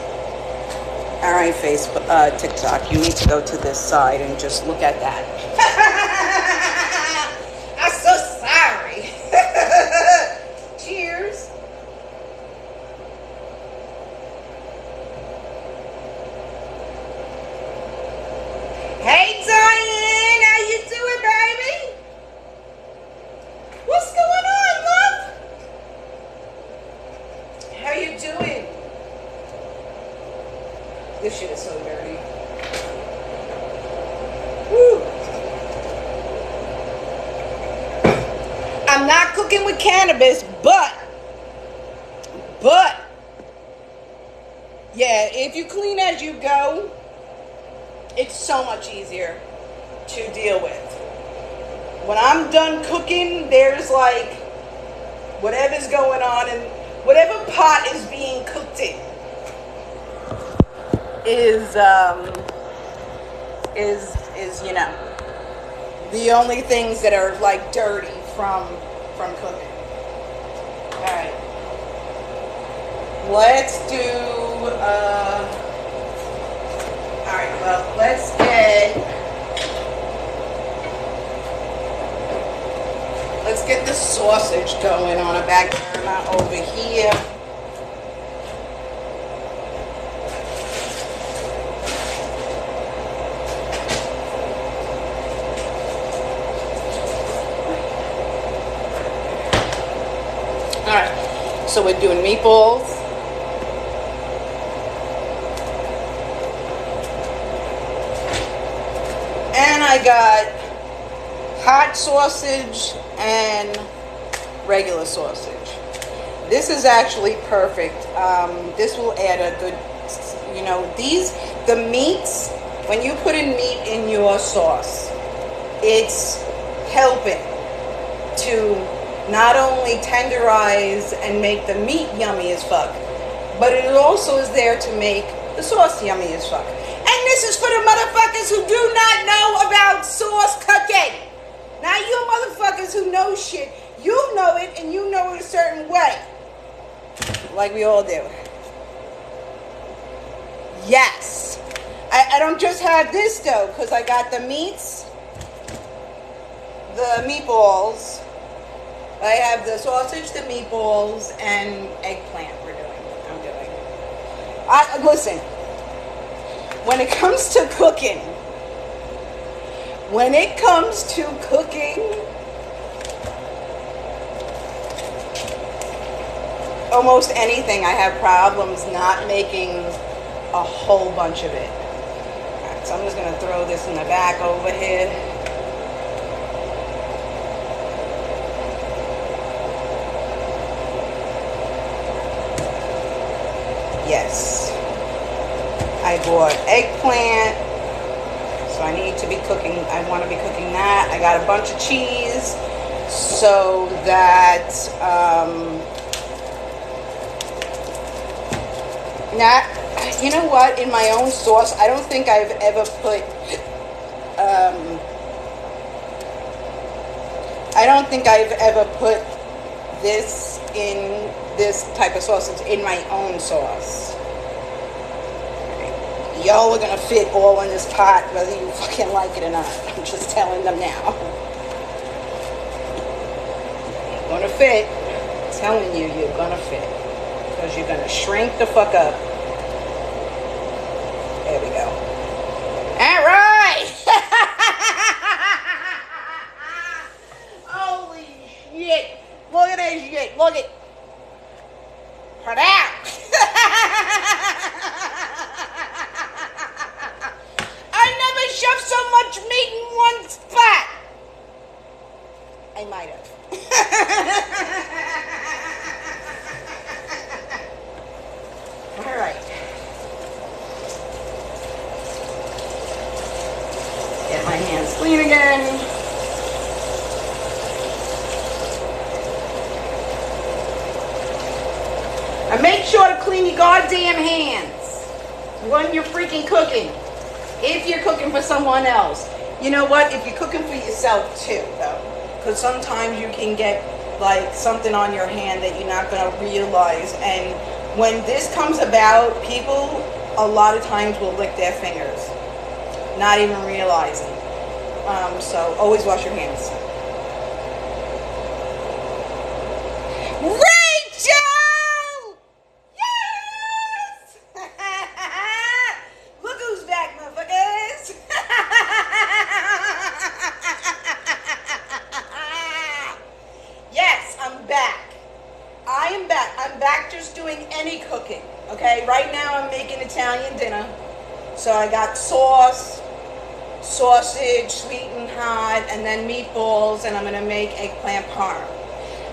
[SPEAKER 1] All right, Facebook, TikTok, you need to go to this side and just look at that. I'm so sorry. Cheers. Hey, Diane, how you doing, baby? What's going on, love? How you doing? This shit is so dirty. Woo. I'm not cooking with cannabis, but yeah, if you clean as you go, it's so much easier to deal with. When I'm done cooking, there's like whatever's going on and whatever pot is being cooked in is you know, the only things that are like dirty from cooking. All right, let's do all right, well, let's get the sausage going on a back burner over here. Alright, so we're doing meatballs. And I got hot sausage and regular sausage. This is actually perfect. This will add a good, you know, the meats, when you put in meat in your sauce, it's helping to not only tenderize and make the meat yummy as fuck, but it also is there to make the sauce yummy as fuck. And this is for the motherfuckers who do not know about sauce cooking. Now you motherfuckers who know shit, you know it and you know it a certain way. Like we all do. Yes. I don't just have this though, because I got the meats, the meatballs. I have the sausage, the meatballs, and eggplant I'm doing. Listen, when it comes to cooking, almost anything, I have problems not making a whole bunch of it. Alright, so I'm just going to throw this in the back over here. Yes, I bought eggplant, so I need to be cooking, I want to be cooking that. I got a bunch of cheese so that, you know what, in my own sauce, I don't think I've ever put, this in this type of sausage in my own sauce. Y'all are gonna fit all in this pot whether you fucking like it or not. I'm just telling them now. You're gonna fit. I'm telling you, you're gonna fit. Because you're gonna shrink the fuck up. There we go. Look at this shit. Look at. Put out. I never shoved so much meat in one spot. I might have. All right. Get my hands clean again. And make sure to clean your goddamn hands when you're freaking cooking. If you're cooking for someone else. You know what? If you're cooking for yourself too, though. Because sometimes you can get like something on your hand that you're not going to realize. And when this comes about, people a lot of times will lick their fingers, not even realizing. So always wash your hands. Rachel! Yes! Look who's back, motherfuckers! Yes, I'm back. I am back. I'm back just doing any cooking. Okay, right now I'm making Italian dinner. So I got sauce, sausage, sweet and hot, and then meatballs, and I'm gonna make eggplant parm.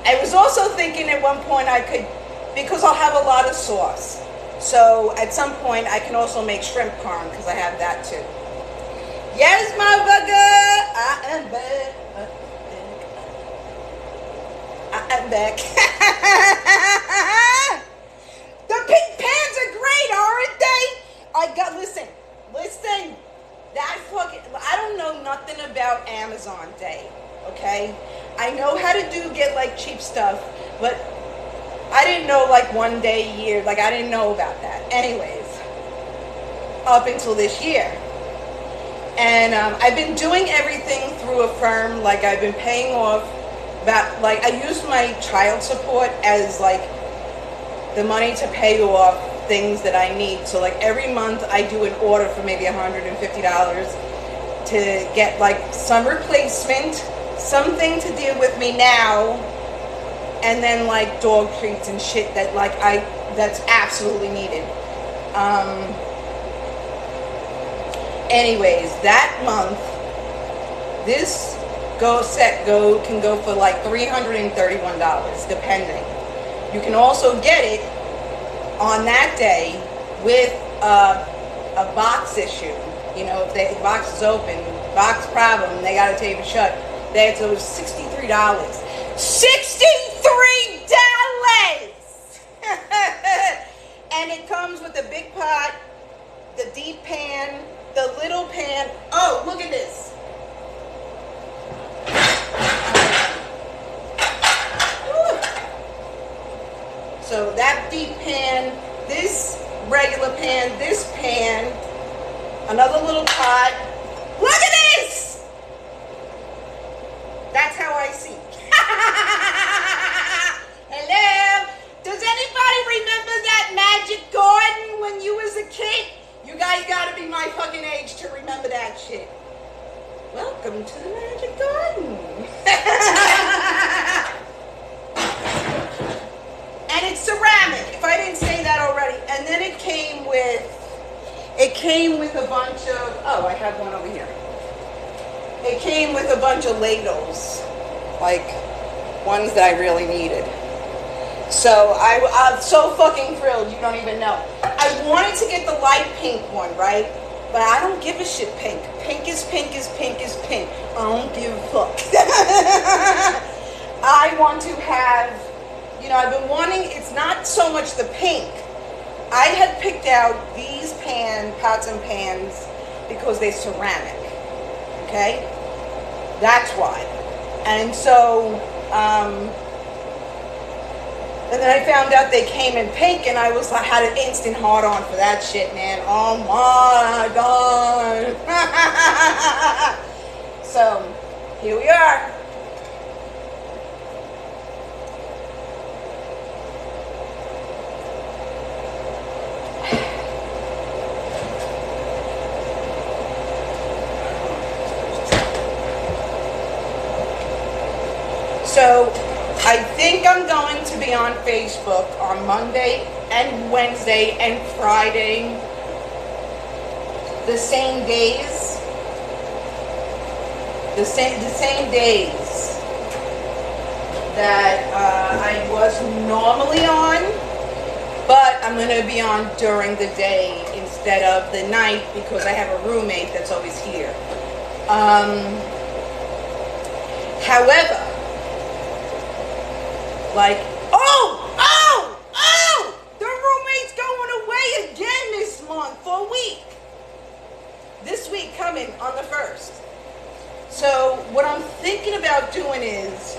[SPEAKER 1] I was also thinking at one point I could, because I'll have a lot of sauce. So at some point I can also make shrimp parm because I have that too. Yes, motherfucker, I am back. I'm back. The pink pans are great, aren't they? Listen. That fucking, I don't know nothing about Amazon Day, okay? I know how to get like cheap stuff, but I didn't know like one day a year, like I didn't know about that. Anyways, up until this year. And I've been doing everything through a firm, like I've been paying off about, like I use my child support as like the money to pay off things that I need. So like every month I do an order for maybe $150 to get like some replacement, something to deal with me now, and then like dog treats and shit that like that's absolutely needed. Anyways, that month this can go for like $331 depending. You can also get it on that day with a box issue. You know, if the box is open, box problem, they gotta tape it shut. So it was $63. $63! And it comes with a big pot, the deep pan, the little pan. Oh, look at this. So that deep pan, this regular pan, this pan, another little pot. Look at this! That's how I see. Hello? Does anybody remember that magic garden when you was a kid? You guys gotta be my fucking age to remember that shit. Welcome to the magic garden. And it's ceramic, if I didn't say that already. And then it came with a bunch of, oh, I have one over here. It came with a bunch of ladles, like ones that I really needed. So I'm so fucking thrilled, you don't even know. I wanted to get the light pink one, right? But I don't give a shit pink. Pink is pink is pink is pink. I don't give a fuck. I want to have, you know, I've been wanting, it's not so much the pink. I had picked out these pots and pans because they're ceramic, okay? That's why. And so, and then I found out they came in pink, and I had an instant hard on for that shit, man. Oh my God. So, here we are. So, I think I'm going to be on Facebook on Monday and Wednesday and Friday, the same days. The same days that I was normally on, but I'm going to be on during the day instead of the night because I have a roommate that's always here. However, like, the roommate's going away again this month for a week. This week coming on the 1st. So what I'm thinking about doing is,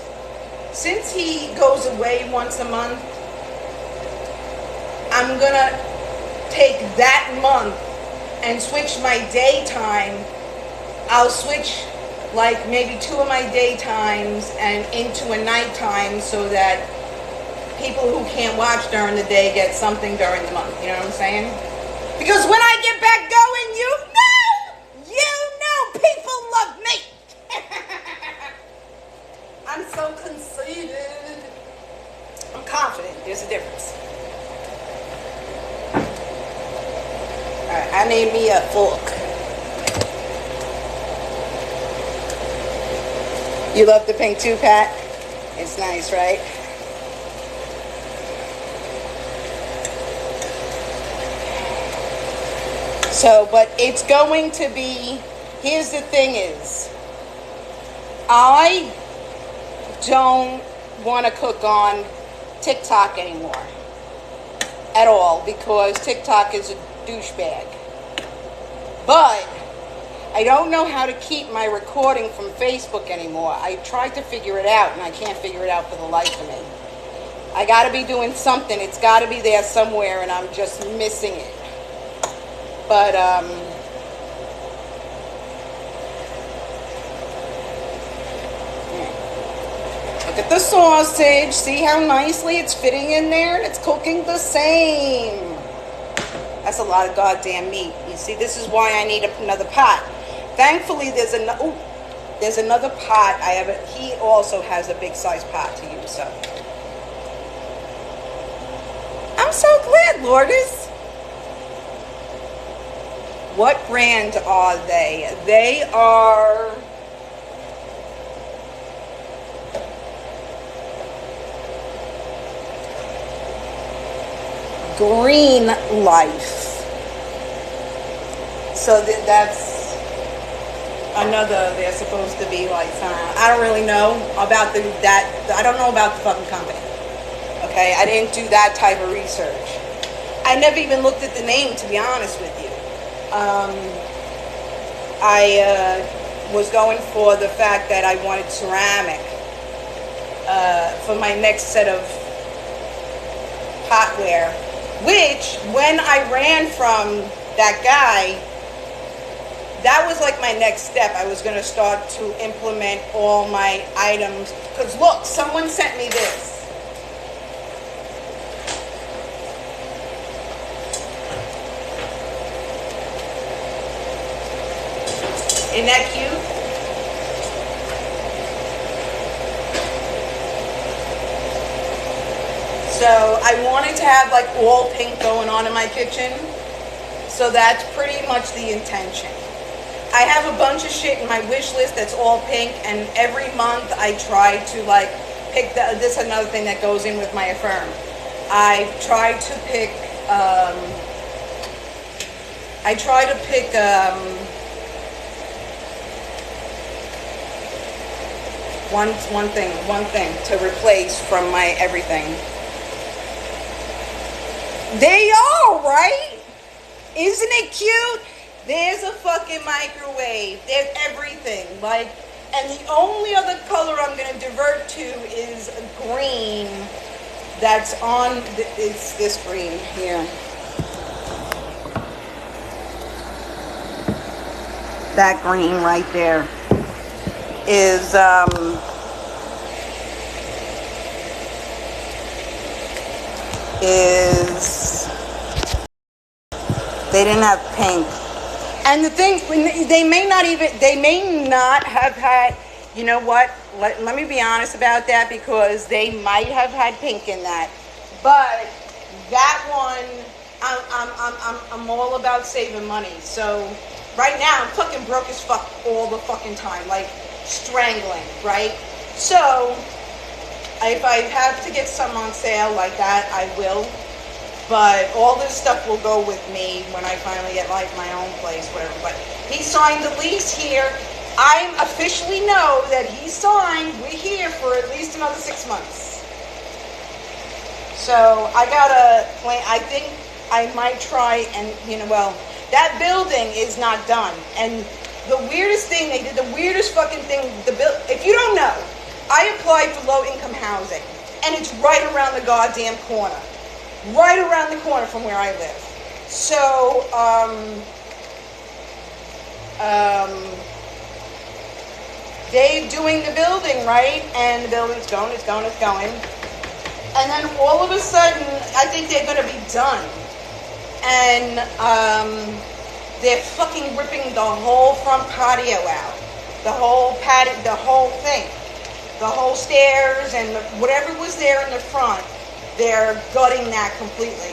[SPEAKER 1] since he goes away once a month, I'm gonna take that month and switch my daytime. I'll switch like maybe 2 of my daytimes and into a nighttime so that people who can't watch during the day get something during the month. You know what I'm saying? Because when I get back going, you know people love me. I'm so conceited. I'm confident. There's a difference. Alright, I made me a fork. You love the pink too, Pat? It's nice, right? So, but it's going to be, here's the thing is, I don't want to cook on TikTok anymore at all because TikTok is a douchebag. But I don't know how to keep my recording from Facebook anymore. I tried to figure it out and I can't figure it out for the life of me. I got to be doing something. It's got to be there somewhere and I'm just missing it. But look at the sausage. See how nicely it's fitting in there? And it's cooking the same. That's a lot of goddamn meat. You see, this is why I need another pot. Thankfully, there's another pot. He also has a big size pot to use. So I'm so glad, Lourdes. What brand are they? They are Green Life. So that's another, they're supposed to be like, I don't really know about I don't know about the fucking company. Okay, I didn't do that type of research. I never even looked at the name, to be honest with you. I was going for the fact that I wanted ceramic for my next set of potware, which when I ran from that guy, that was like my next step. I was going to start to implement all my items. Because look, someone sent me this. Isn't that cute? So I wanted to have like all pink going on in my kitchen. So that's pretty much the intention. I have a bunch of shit in my wish list that's all pink, and every month I try to like pick this is another thing that goes in with my Affirm. I try to pick one thing to replace from my everything. They are, right? Isn't it cute? There's a fucking microwave. There's everything. Like, and the only other color I'm going to divert to is green. That's on, it's this green here. That green right there is they didn't have pink. And the thing, they may not have had You know what? Let me be honest about that, because they might have had pink in that. But that one, I'm all about saving money. So right now I'm fucking broke as fuck all the fucking time, like strangling, right? So if I have to get some on sale like that, I will. But all this stuff will go with me when I finally get like my own place, whatever. But he signed the lease here. I officially know that he signed. We're here for at least another 6 months. So I gotta plan. I think I might try and, well, that building is not done. And the weirdest thing, they did the weirdest fucking thing. If you don't know, I applied for low income housing, and it's right around the goddamn corner. Right around the corner from where I live. So, they're doing the building, right? And the building's going. And then all of a sudden, I think they're going to be done. And they're fucking ripping the whole front patio out. The whole patio, the whole thing. The whole stairs and whatever was there in the front. They're gutting that completely.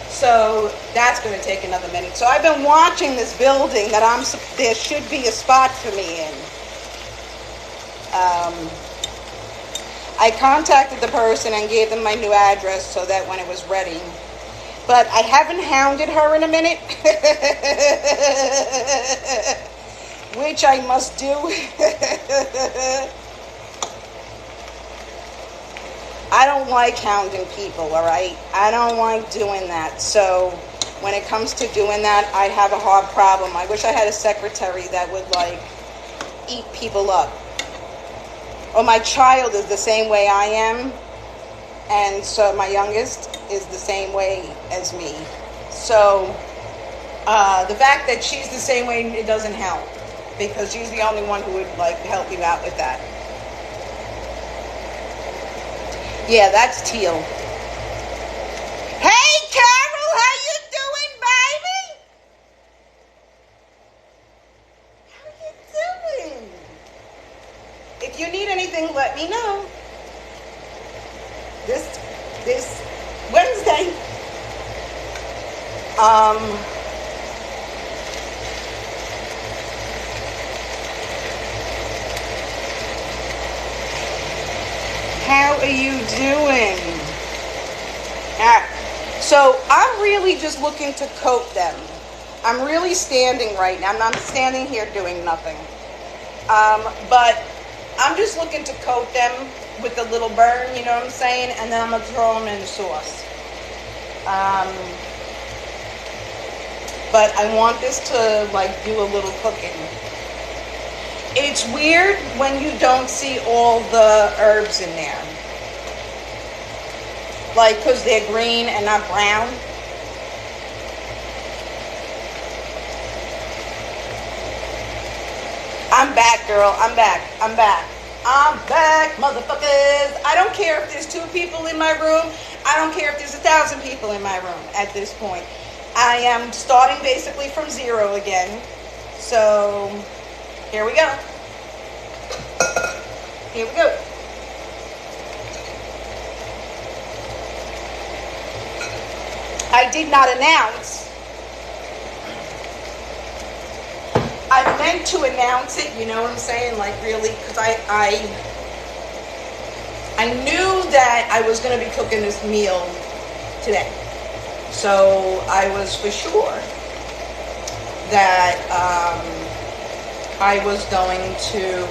[SPEAKER 1] So that's going to take another minute. So I've been watching this building that there should be a spot for me in. I contacted the person and gave them my new address so that when it was ready. But I haven't hounded her in a minute. Which I must do. I don't like hounding people, all right? I don't like doing that. So when it comes to doing that, I have a hard problem. I wish I had a secretary that would, like, eat people up. Or my child is the same way I am. And so my youngest is the same way as me. So the fact that she's the same way, it doesn't help. Because she's the only one who would, like, help you out with that. Yeah, that's Teal. Hey, Carol, how you doing, baby? How you doing? If you need anything, let me know. This Wednesday. How are you doing? So I'm really just looking to coat them. I'm really standing right now. I'm not standing here doing nothing. But I'm just looking to coat them with a little burn, you know what I'm saying? And then I'm going to throw them in the sauce. But I want this to, like, do a little cooking. It's weird when you don't see all the herbs in there. Like, because they're green and not brown. I'm back, girl. I'm back, motherfuckers. I don't care if there's 2 people in my room. I don't care if there's 1,000 people in my room at this point. I am starting basically from 0 again. So, here we go. I did not announce. I meant to announce it, you know what I'm saying? Like, really, because I knew that I was going to be cooking this meal today. So I was for sure that I was going to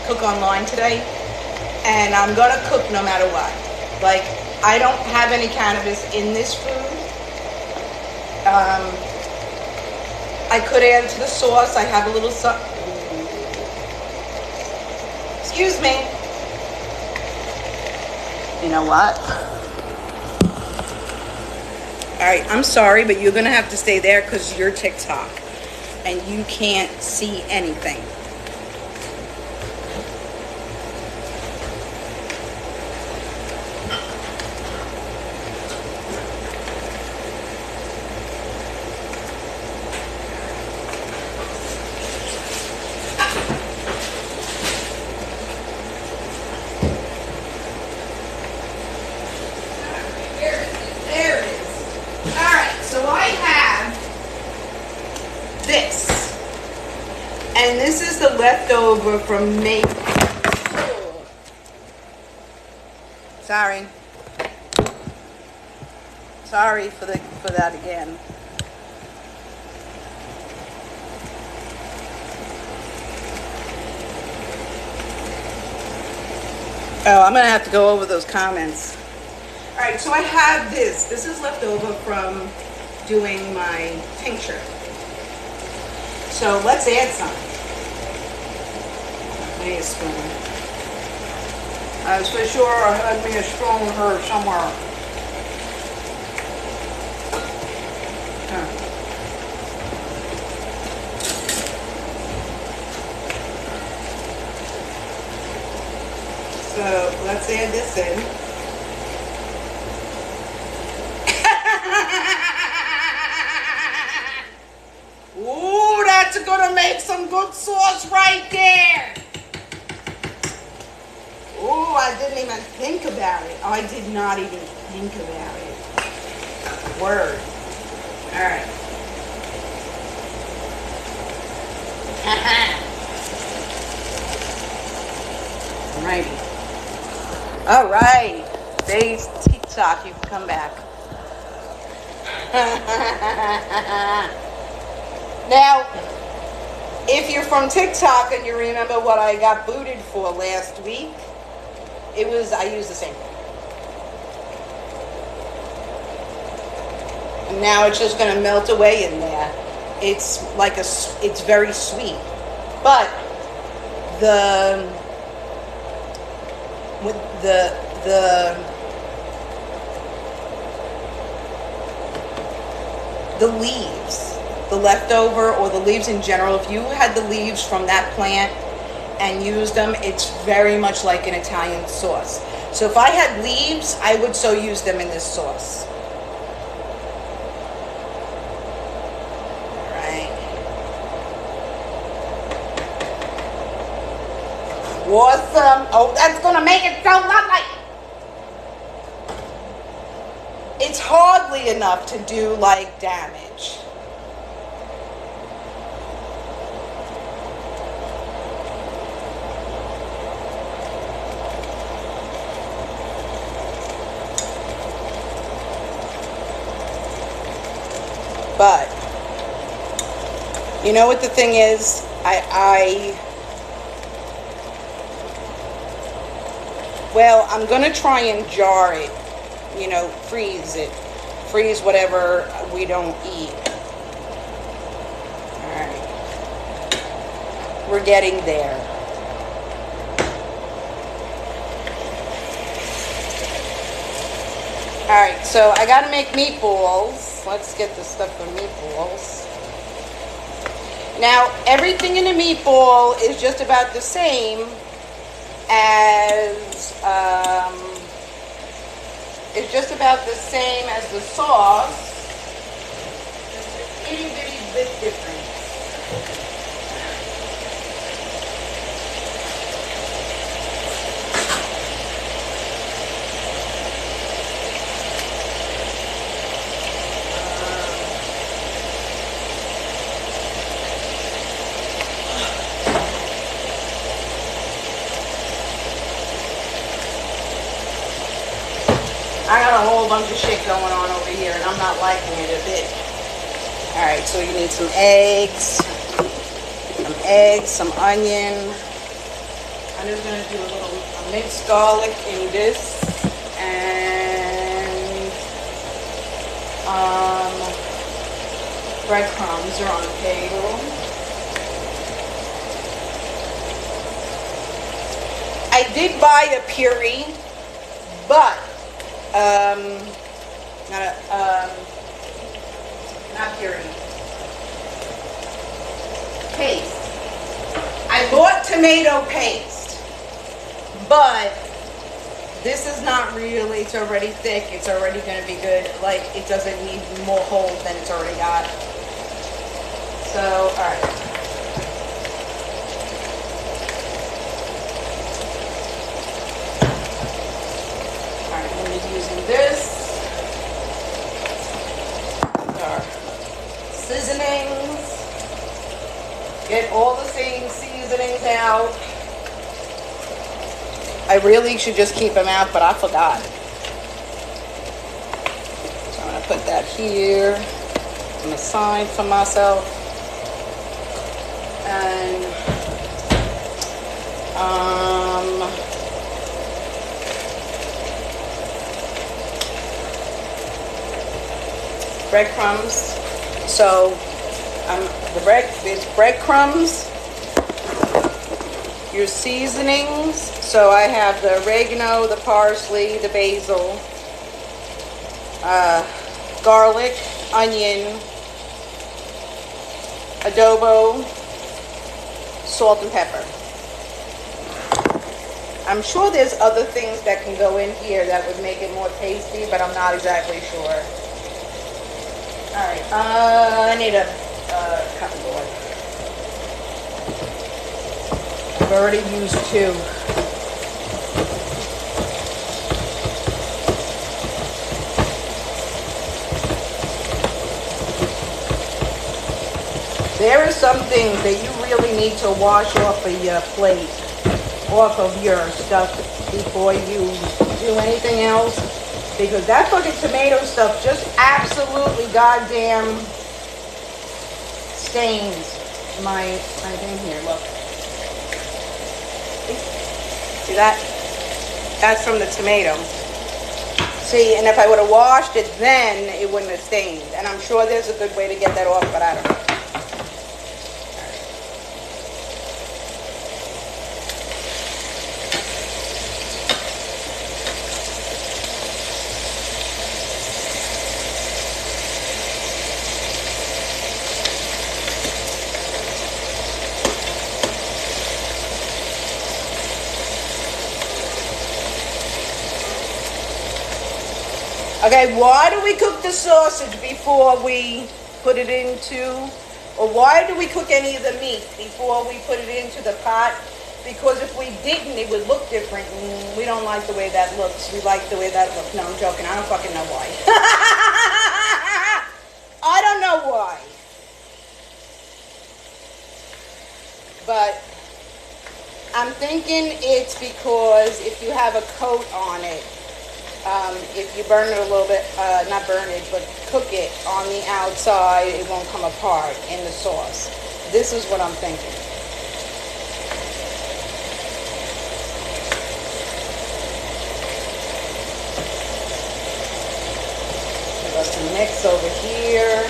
[SPEAKER 1] cook online today. And I'm going to cook no matter what. Like, I don't have any cannabis in this food. I could add to the sauce. I have a little excuse me. You know what? All right, I'm sorry, but you're going to have to stay there because you're TikTok and you can't see anything. this is the leftover from May. Sorry. Sorry for that again. Oh, I'm gonna have to go over those comments. All right, so I have this. This is left over from doing my tincture. So let's add some. I need a spoon. I was for sure I had me a spoon here somewhere. Huh. So let's add this in. Ooh, that's gonna make some good sauce right there. Ooh, I didn't even think about it. I did not even think about it. Word. All right. Alrighty. All right. Today's TikTok, you can come back. Now, if you're from TikTok and you remember what I got booted for last week, I used the same thing. And now it's just going to melt away in there. It's very sweet. But the leaves, the leftover or the leaves in general, if you had the leaves from that plant and used them, it's very much like an Italian sauce. So if I had leaves, I would so use them in this sauce. All right. Awesome. Oh, that's gonna make it so lovely. It's hardly enough to do like damage. But you know what the thing is? Well, I'm gonna try and jar it. You know, freeze whatever we don't eat. All right, we're getting there. All right, so I gotta make meatballs. Let's get the stuff for meatballs. Now, everything in a meatball is just about the same as it's just about the same as the sauce, just an itty bitty bit different. I got a whole bunch of shit going on over here, and I'm not liking it a bit. All right, so you need some eggs, some onion. I'm just gonna do a minced garlic in this, and breadcrumbs are on the table. I did buy a puree, but not puree. Paste. I bought tomato paste, but this is not really, it's already thick, it's already going to be good. Like, it doesn't need more hold than it's already got. So, alright. Using this, our seasonings, get all the same seasonings. seasonings out. I really should just keep them out, but I forgot. So I'm gonna put that here on the side for myself. And breadcrumbs. So it's breadcrumbs, your seasonings. So I have the oregano, the parsley, the basil, garlic, onion, adobo, salt and pepper. I'm sure there's other things that can go in here that would make it more tasty, but I'm not exactly sure. Alright, I need a cutting board. I've already used 2. There are some things that you really need to wash off of your plate, off of your stuff before you do anything else, because that fucking tomato stuff just absolutely goddamn stains my thing here. Look, see that? That's from the tomato. See, and if I would have washed it then, it wouldn't have stained. And I'm sure there's a good way to get that off, but I don't know. Okay, why do we cook the sausage before we put it into, or why do we cook any of the meat before we put it into the pot? Because if we didn't, it would look different, and we don't like the way that looks. We like the way that looks. No, I'm joking. I don't fucking know why. I don't know why. But I'm thinking it's because if you have a coat on it, if you burn it a little bit, not burn it, but cook it on the outside, it won't come apart in the sauce. This is what I'm thinking. Got some mix over here.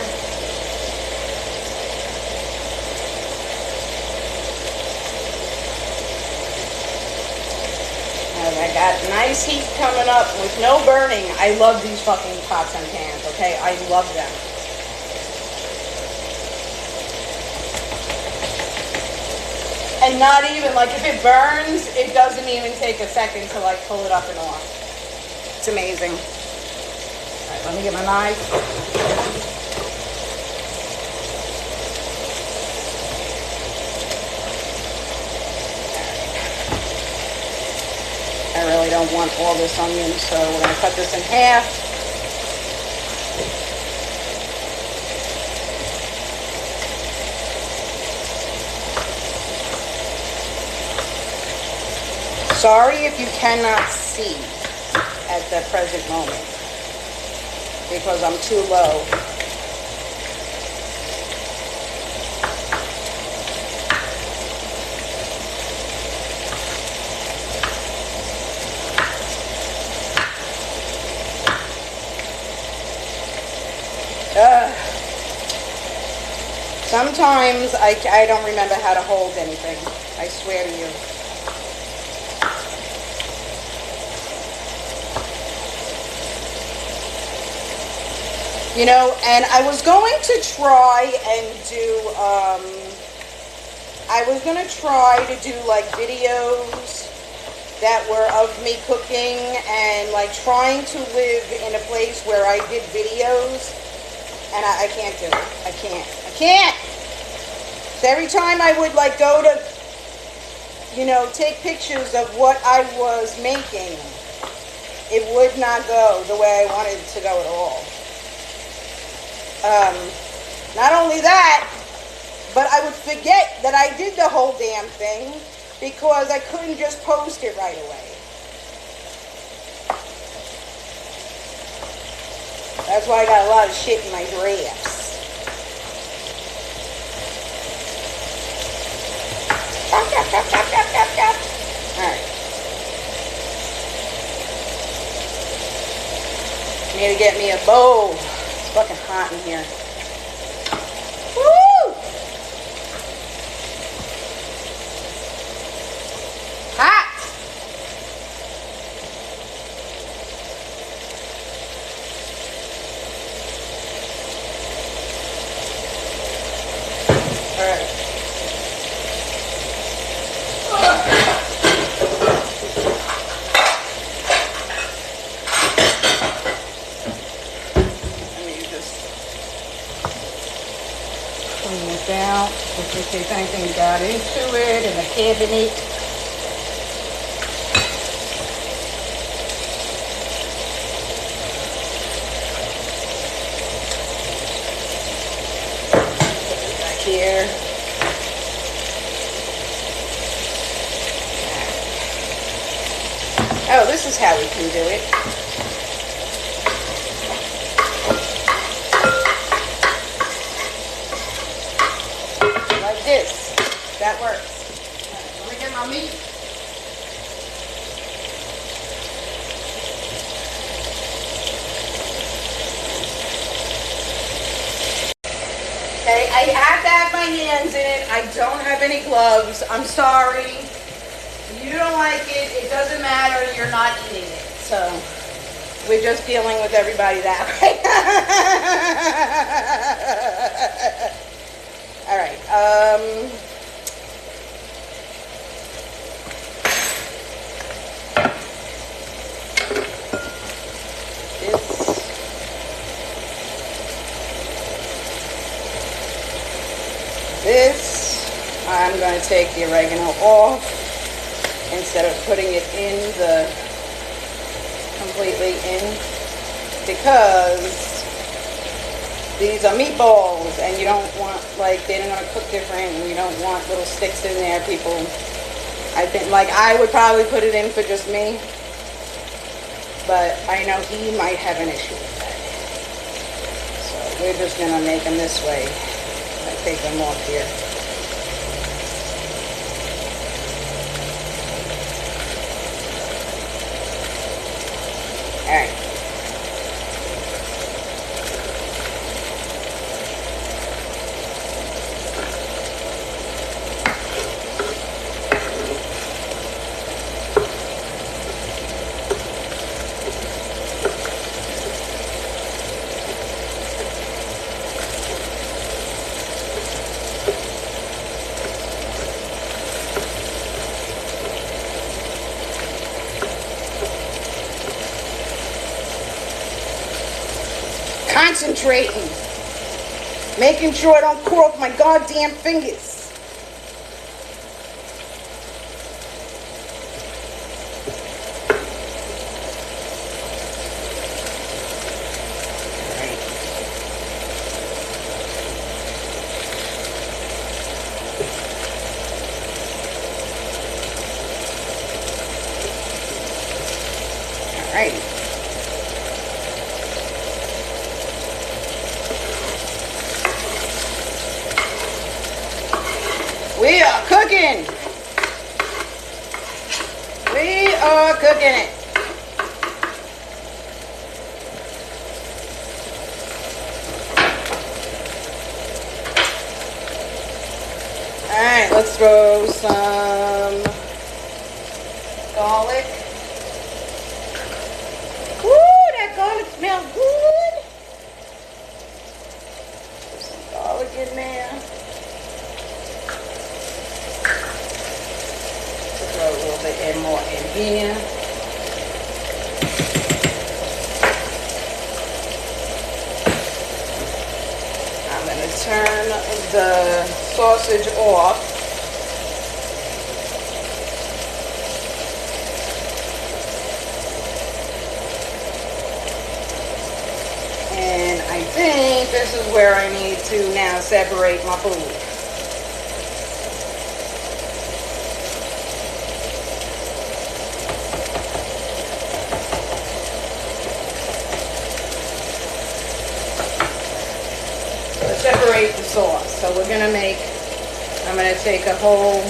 [SPEAKER 1] I got nice heat coming up with no burning. I love these fucking pots and pans, okay? I love them. And not even, like, if it burns, it doesn't even take a second to, like, pull it up and off. It's amazing. All right, let me get my knife. I really don't want all this onion, so we're going to cut this in half. Sorry if you cannot see at the present moment, because I'm too low. Sometimes I don't remember how to hold anything. I swear to you. You know, and I was going to try and do, I was going to try to do like videos that were of me cooking and like trying to live in a place where I did videos. And I can't do it. I can't. So every time I would like go to, you know, take pictures of what I was making, it would not go the way I wanted it to go at all. Not only that, But I would forget that I did the whole damn thing because I couldn't just post it right away. That's why I got a lot of shit in my drafts. Alright. Need to get me a bowl. It's fucking hot in here. Woo! Hot! Alright. Down, just in case anything got into it in the cabinet. Put it back here. Oh, this is how we can do it. This. That works. Let me get my meat. Okay, I have to have my hands in it. I don't have any gloves. I'm sorry. If you don't like it, it doesn't matter. You're not eating it. So, we're just dealing with everybody that way. All right. This, I'm going to take the oregano off instead of putting it in completely in, because these are meatballs, and you don't want, like, they're going to cook different, and you don't want little sticks in there. People, I think, like, I would probably put it in for just me, but I know he might have an issue with that. So we're just going to make them this way. I take them off here. All right. Concentrating, making sure I don't croak my goddamn fingers. All right. We are cooking. We are cooking it. All right, let's throw some garlic. Woo, that garlic smells good. Put some garlic in there. Throw a little bit more in here. I'm going to turn the sausage off. And I think this is where I need to now separate my food. So I'm gonna take a whole,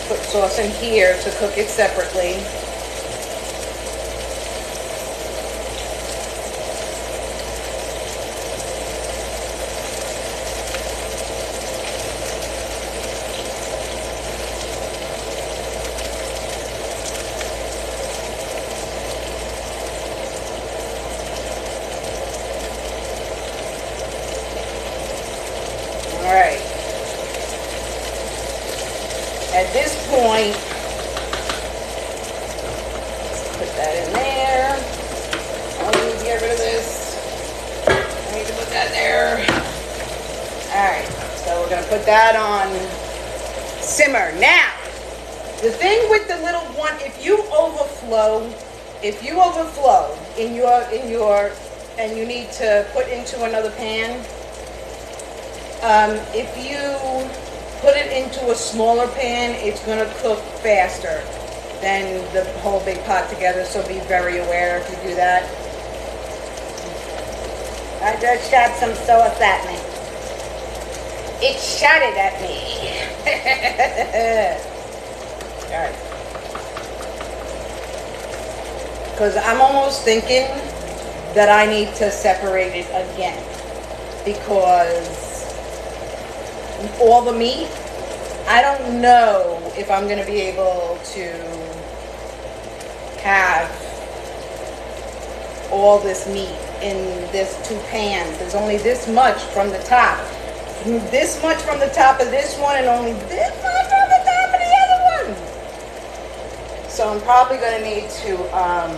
[SPEAKER 1] put sauce in here to cook it separately. All right. At this point, put that in there. I need to get rid of this. I need to put that there. All right. So we're gonna put that on simmer. Now, the thing with the little one, if you overflow in your, and you need to put into another pan. If you put it into a smaller pan, it's going to cook faster than the whole big pot together, so be very aware if you do that. I just shot some sauce at me. It shot it at me. Alright. Because I'm almost thinking that I need to separate it again. Because all the meat, I don't know if I'm going to be able to have all this meat in this 2 pans. There's only this much from the top. This much from the top of this one and only this much from the top of the other one. So I'm probably going to need to, oh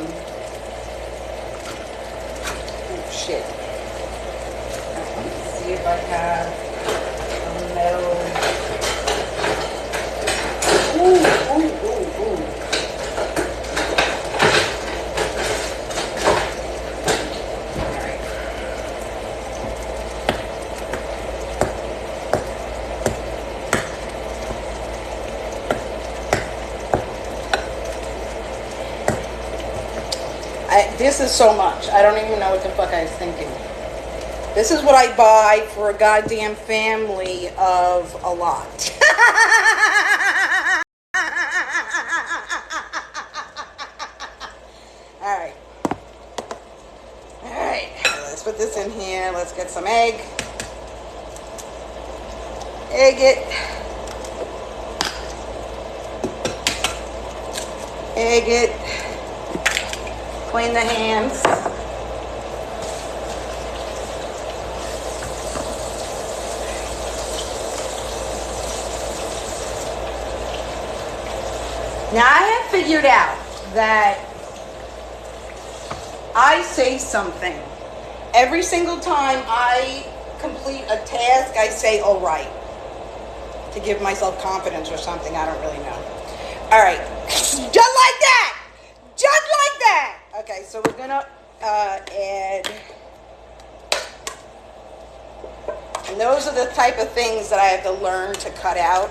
[SPEAKER 1] shit. Let's see if I have, this is so much. I don't even know what the fuck I was thinking. This is what I buy for a goddamn family of a lot. Alright. Alright. Let's put this in here. Let's get some egg. Egg it. Egg it. Clean the hands. Now I have figured out that I say something. Every single time I complete a task, I say, all right, to give myself confidence or something. I don't really know. All right, just like that. Just like that. Okay, so we're gonna add, and those are the type of things that I have to learn to cut out.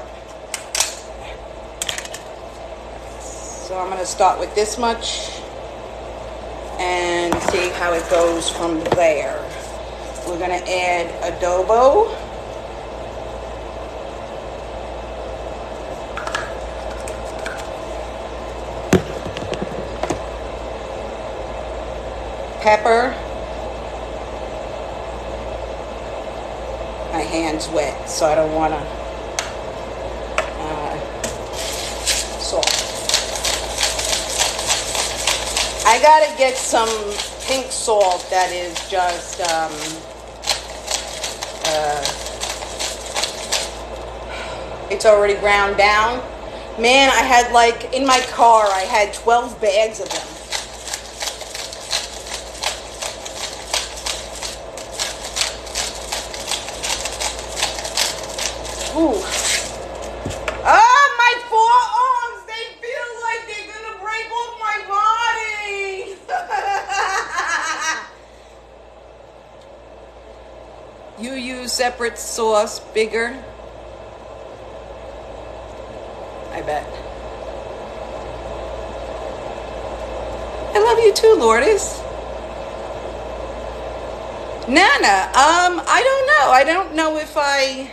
[SPEAKER 1] So I'm gonna start with this much and see how it goes from there. We're gonna add adobo. Pepper. My hand's wet, so I don't want to. Salt. I gotta get some pink salt that is just it's already ground down. Man, I had like in my car I had 12 bags of them. Ooh. Oh, my forearms, they feel like they're gonna break off my body. You use separate sauce, bigger? I bet. I love you too, Lourdes. Nana, I don't know. I don't know if I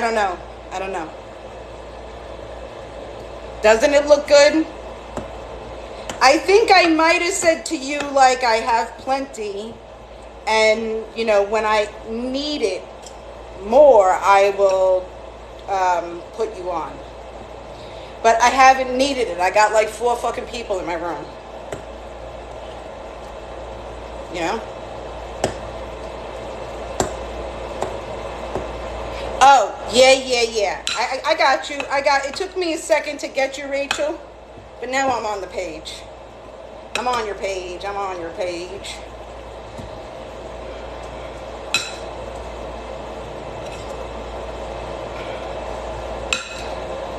[SPEAKER 1] don't know. I don't know. Doesn't it look good? I think I might have said to you, like, I have plenty, and, you know, when I need it more, I will put you on. But I haven't needed it. I got like 4 fucking people in my room. You know? Oh, yeah. I got you. It took me a second to get you, Rachel. But now I'm on the page. I'm on your page.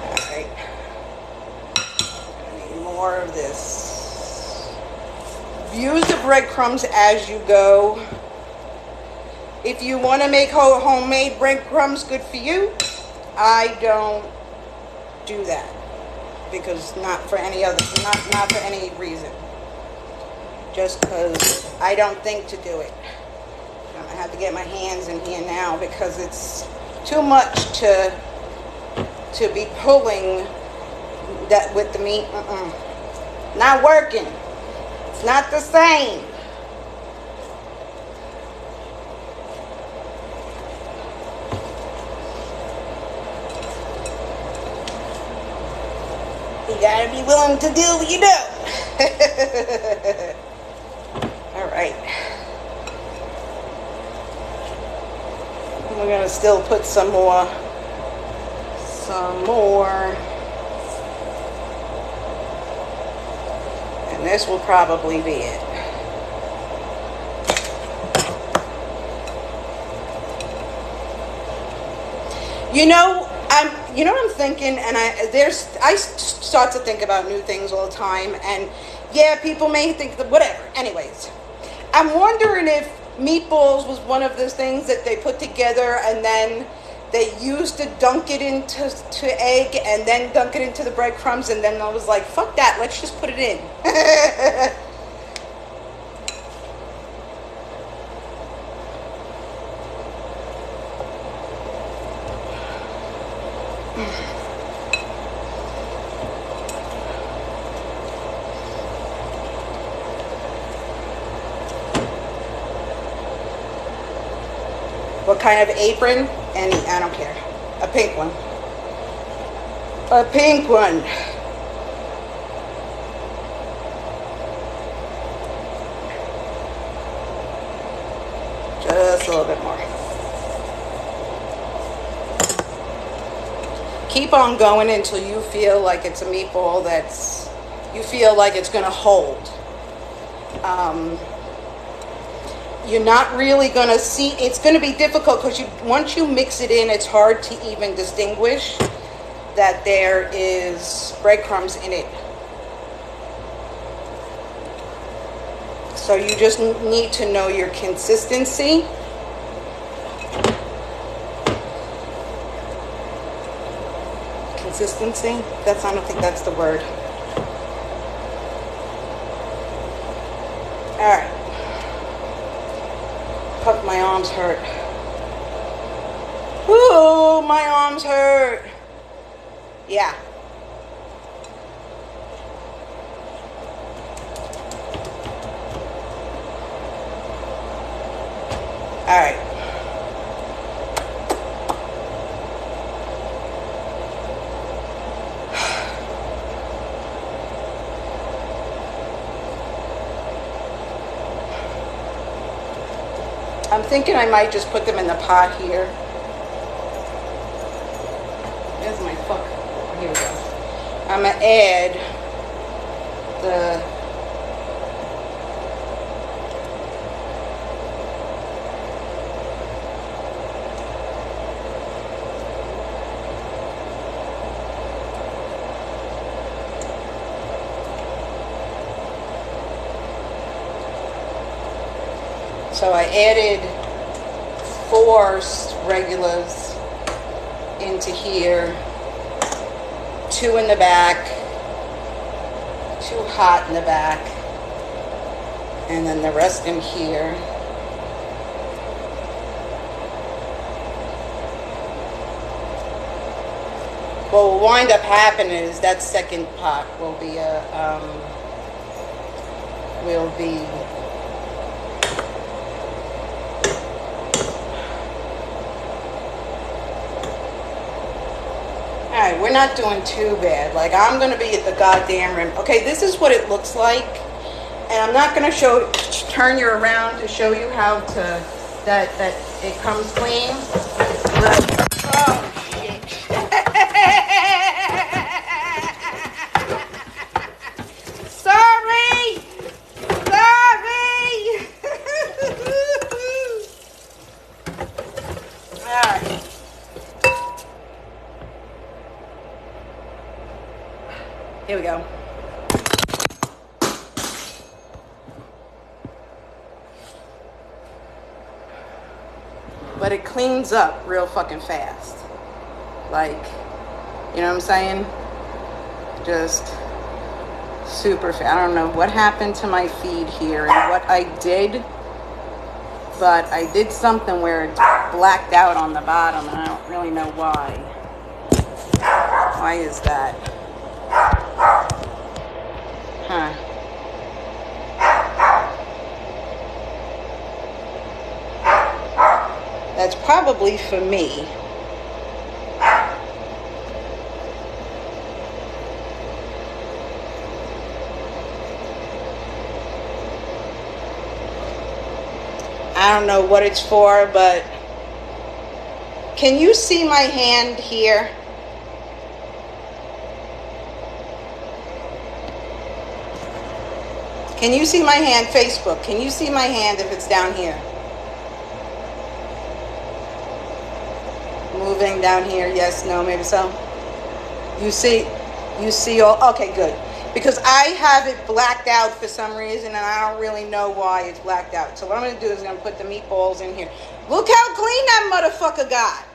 [SPEAKER 1] Alright. I need more of this. Use the breadcrumbs as you go. If you want to make homemade breadcrumbs, good for you. I don't do that because not for any reason. Just because I don't think to do it. I'm gonna have to get my hands in here now because it's too much to be pulling that with the meat. Not working. It's not the same. You gotta be willing to do what you do. All right. We're gonna still put some more. And this will probably be it. You know what I'm thinking, and I start to think about new things all the time, and yeah, people may think that whatever. Anyways, I'm wondering if meatballs was one of those things that they put together and then they used to dunk it into egg and then dunk it into the breadcrumbs, and then I was like, fuck that, let's just put it in. What kind of apron? Any, I don't care. A pink one. A pink one. Just a little bit more. Keep on going until you feel like it's a meatball you feel like it's going to hold. You're not really going to see, it's going to be difficult because once you mix it in, it's hard to even distinguish that there is breadcrumbs in it. So you just need to know your consistency. Consistency? I don't think that's the word. All right. Fuck, my arms hurt. Ooh, my arms hurt. Yeah. All right. I'm thinking I might just put them in the pot here. There's my fuck. Here we go. I'm gonna add the So I added 4 regulars into here, 2 in the back, 2 hot in the back, and then the rest in here. what will wind up happening is that second pot will be all right, we're not doing too bad. Like, I'm going to be at the goddamn rim. Okay, this is what it looks like. And I'm not going to turn you around to show you how to, that it comes clean. But, oh, shit. Sorry. All right. Here we go. But it cleans up real fucking fast. Like, you know what I'm saying? Just super fast. I don't know what happened to my feed here and what I did, but I did something where it blacked out on the bottom, and I don't really know why. Why is that? Huh. That's probably for me. I don't know what it's for, but can you see my hand here? Can you see my hand, Facebook? Can you see my hand if it's down here? Moving down here, yes, no, maybe so. You see all, okay, good. Because I have it blacked out for some reason, and I don't really know why it's blacked out. So what I'm going to do is I'm going to put the meatballs in here. Look how clean that motherfucker got.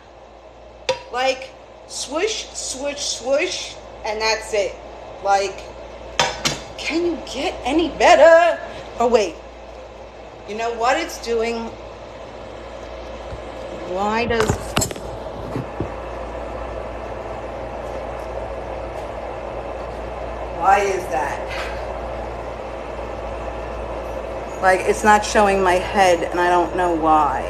[SPEAKER 1] Like, swoosh, swoosh, swoosh, and that's it. Like, can you get any better? Oh, wait. You know what it's doing? Why is that? Like, it's not showing my head, and I don't know why.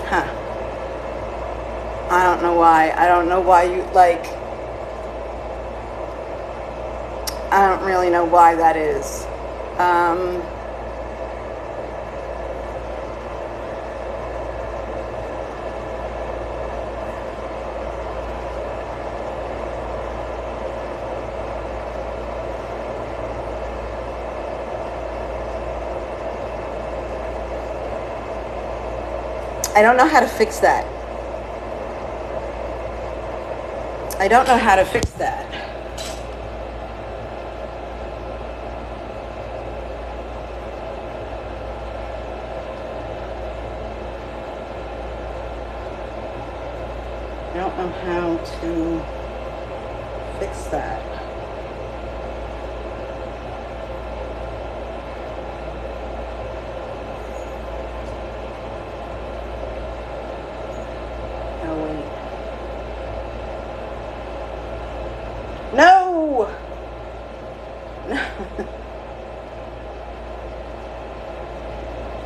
[SPEAKER 1] Huh. I don't know why. I don't know why you, like, I don't really know why that is. I don't know how to fix that. I don't know how to fix that. I don't know how to fix that. Oh, wait. No!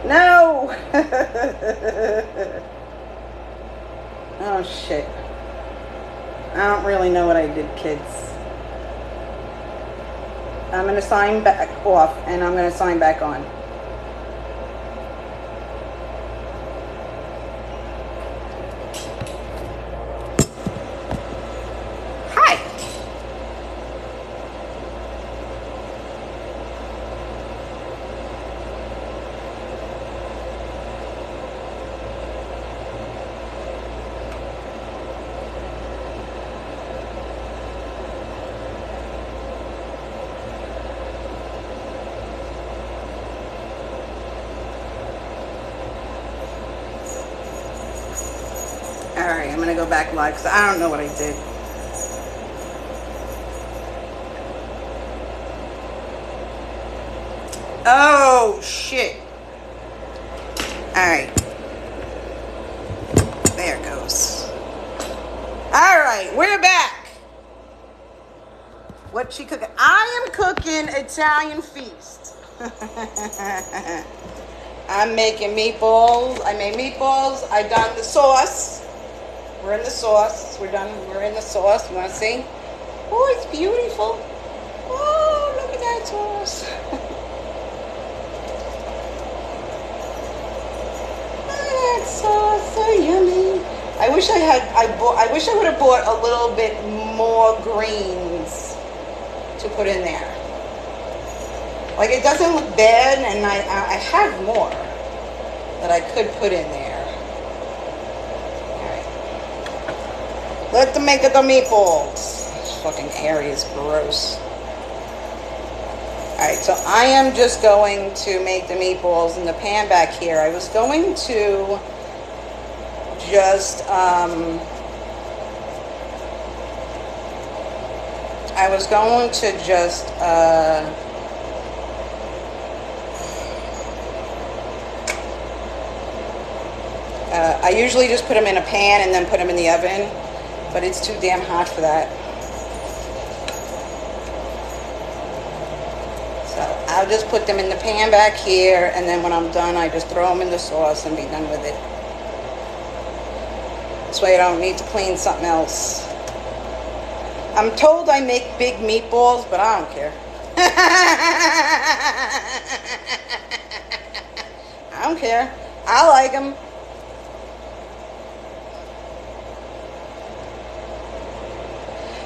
[SPEAKER 1] No! Oh, shit. I don't really know what I did, kids. I'm going to sign back off, and I'm going to sign back on. Hi! Alright, I'm going to go back live because I don't know what I did. Oh, shit. Alright. There it goes. Alright, we're back. What she cooking? I am cooking Italian feast. I'm making meatballs. I made meatballs. I done the sauce. We're in the sauce. We're done. We're in the sauce. You want to see? Oh, it's beautiful. Oh, look at that sauce. That sauce, so yummy. I wish I wish I would have bought a little bit more greens to put in there. Like, it doesn't look bad, and I have more that I could put in there. Alright. Let them make the meatballs. This fucking area is gross. Alright, so I am just going to make the meatballs in the pan back here. I was going to just, I usually just put them in a pan and then put them in the oven, but it's too damn hot for that. So I'll just put them in the pan back here, and then when I'm done, I just throw them in the sauce and be done with it. This way I don't need to clean something else. I'm told I make big meatballs, but I don't care. I don't care. I like them.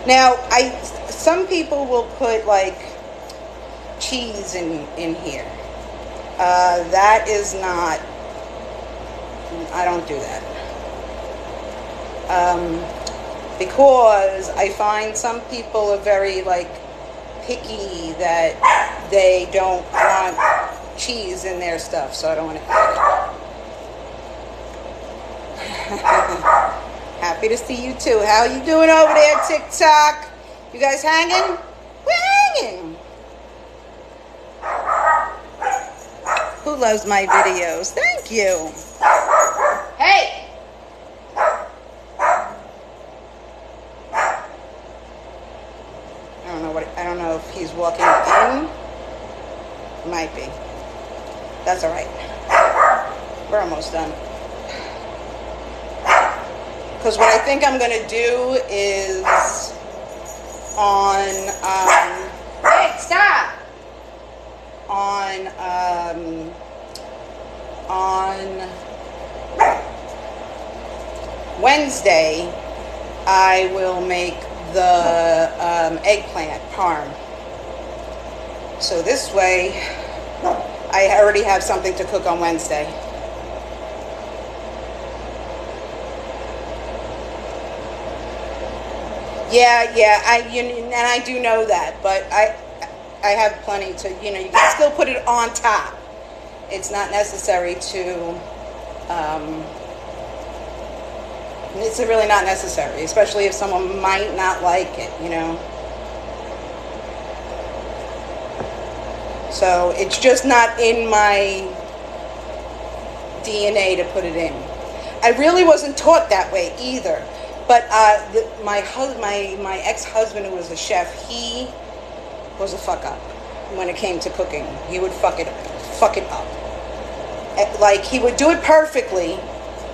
[SPEAKER 1] Now, some people will put like cheese in here. That is not. I don't do that. Because I find some people are very like picky that they don't want cheese in their stuff, so I don't want to add it. Happy to see you too. How you doing over there, TikTok? You guys hanging? We're hanging. Who loves my videos? Thank you. Hey! I don't know if he's walking in. Might be. That's all right. We're almost done. Because what I think I'm going to do is on, hey, stop! On Wednesday, I will make the eggplant parm. So this way, I already have something to cook on Wednesday. Yeah, and I do know that, but I have plenty to, you can still put it on top. It's not necessary to, it's really not necessary, especially if someone might not like it, So it's just not in my DNA to put it in. I really wasn't taught that way either. But my ex-husband, who was a chef, he was a fuck up when it came to cooking. He would fuck it up. Like, he would do it perfectly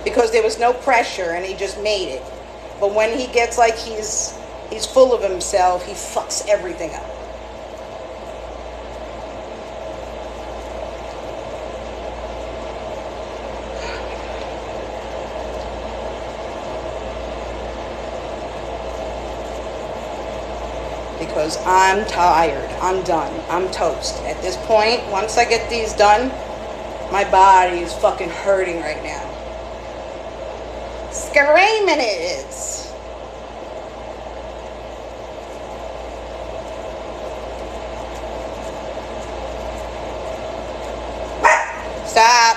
[SPEAKER 1] because there was no pressure and he just made it. But when he gets like he's full of himself, he fucks everything up. Because I'm tired. I'm done. I'm toast. At this point, once I get these done, my body is fucking hurting right now. Screaming it is. Stop.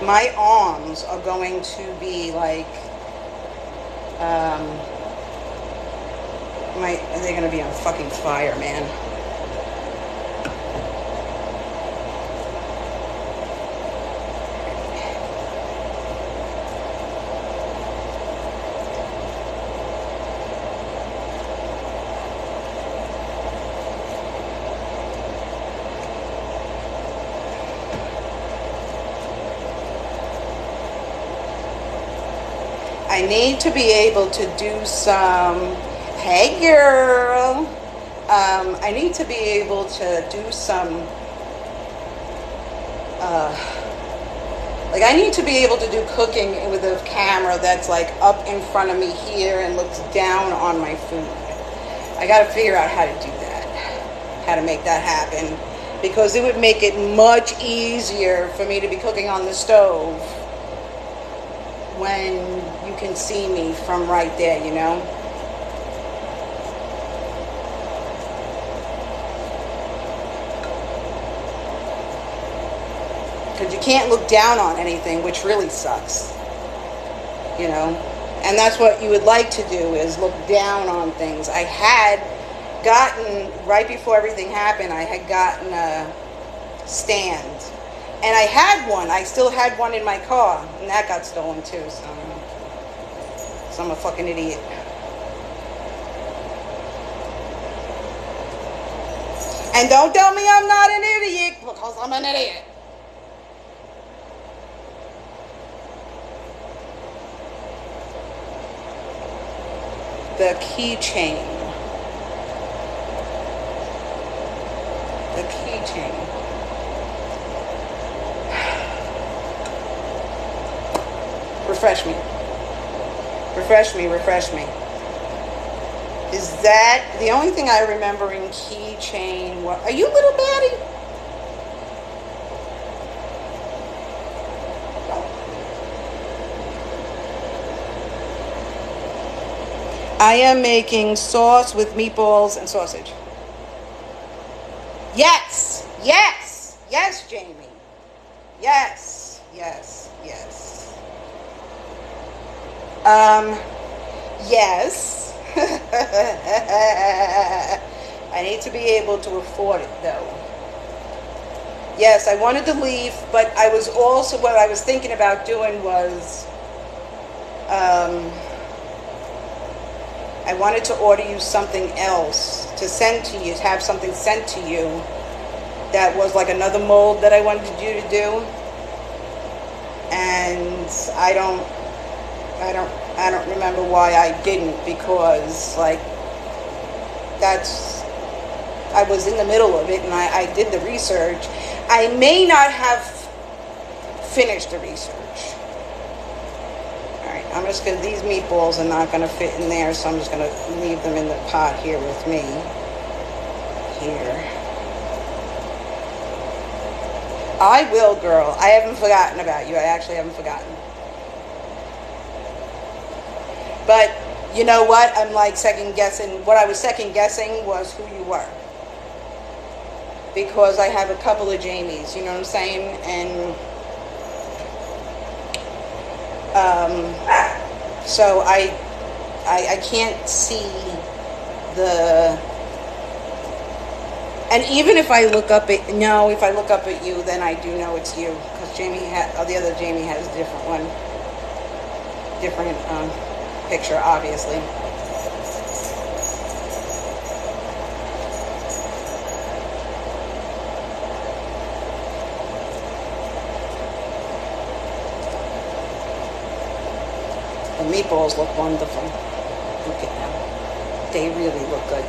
[SPEAKER 1] my arms are going to be like, they're going to be on fucking fire, man. I need to be able to do some, hey girl, I need to be able to do some, like I need to be able to do cooking with a camera that's like up in front of me here and looks down on my food. I got to figure out how to do that, how to make that happen, because it would make it much easier for me to be cooking on the stove when you can see me from right there, you know? Because you can't look down on anything, which really sucks, you know? And that's what you would like to do, is look down on things. I had gotten, right before everything happened, I had gotten a stand. And I had one. I still had one in my car. And that got stolen too. So I'm a fucking idiot. And don't tell me I'm not an idiot, because I'm an idiot. The keychain. The keychain. Refresh me. Refresh me, refresh me. Is that the only thing I remember in keychain? Are you little baddie? I am making sauce with meatballs and sausage. Yes, yes, yes, Jamie. Yes, yes, yes. Yes. I need to be able to afford it, though. Yes, I wanted to leave, but I was also, what I was thinking about doing was, I wanted to order you something else to send to you, to have something sent to you that was like another mold that I wanted you to do. And I don't remember why I didn't, because like I was in the middle of it and I did the research. I may not have finished the research. Alright, I'm just gonna, these meatballs are not gonna fit in there, so I'm just gonna leave them in the pot here with me. Here. I will, girl. I haven't forgotten about you. I actually haven't forgotten. But you know what? I'm like second guessing. What I was second guessing was who you were. Because I have a couple of Jamies, you know what I'm saying? And so I can't see the, and even if I look up at, no, if I look up at you, then I do know it's you, because the other Jamie has a different one, different picture, obviously. The meatballs look wonderful. Look at them. They really look good.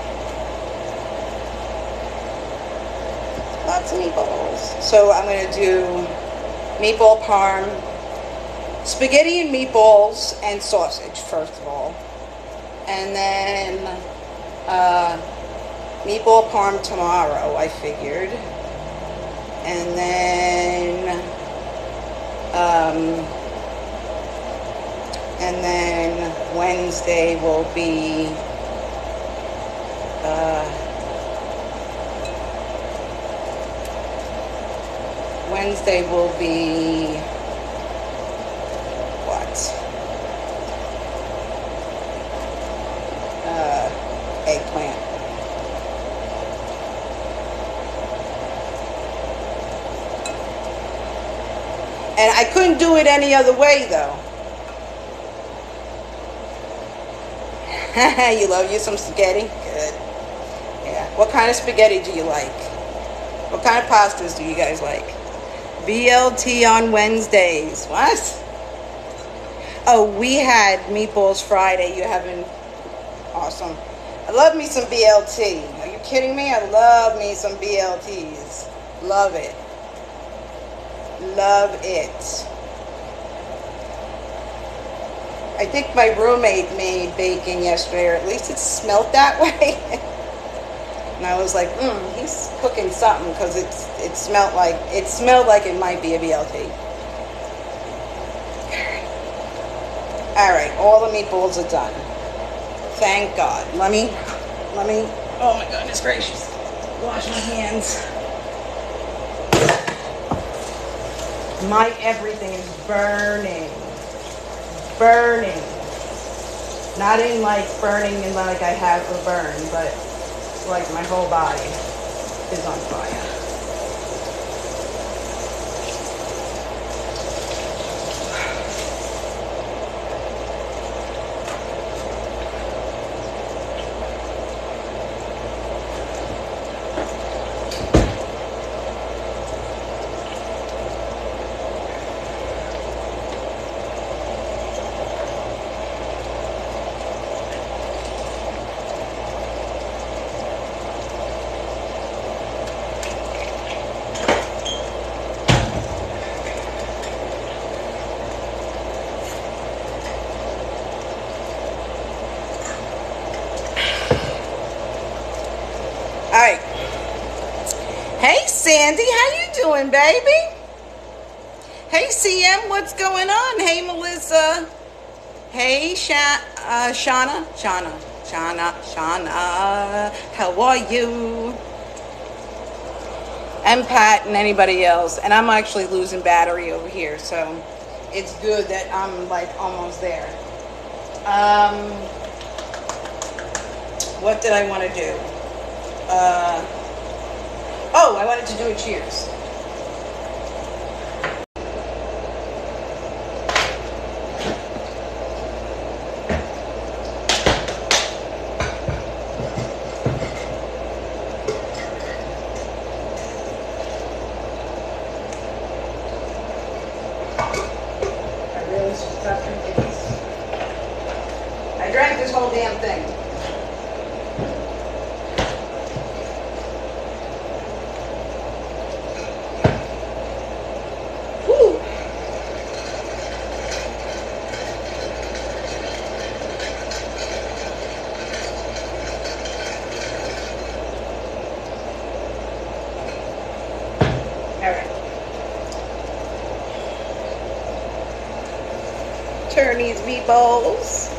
[SPEAKER 1] Lots of meatballs. So I'm going to do meatball parm, spaghetti and meatballs and sausage, first of all. And then meatball parm tomorrow, I figured. And then Wednesday will be And I couldn't do it any other way, though. You love you some spaghetti? Good. Yeah. What kind of spaghetti do you like? What kind of pastas do you guys like? BLT on Wednesdays. What? Oh, we had meatballs Friday. You haven't? Awesome. I love me some BLT. Are you kidding me? I love me some BLTs. Love it. Love it. I think my roommate made bacon yesterday, or at least it smelled that way. And I was like, he's cooking something, because it smelled like it might be a BLT. All right, all the meatballs are done. Thank God. Let me. Oh my goodness gracious! Wash my hands. My everything is burning. Burning. Not in like burning in like I have a burn, but like my whole body is on fire. Alright. Hey Sandy, how you doing, baby? Hey CM, what's going on? Hey Melissa. Hey Shauna, how are you? And Pat and anybody else. And I'm actually losing battery over here, so it's good that I'm like almost there. What did I want to do? I wanted to do a cheers. I really should stop drinking this. I drank this whole damn thing. Turn these meatballs.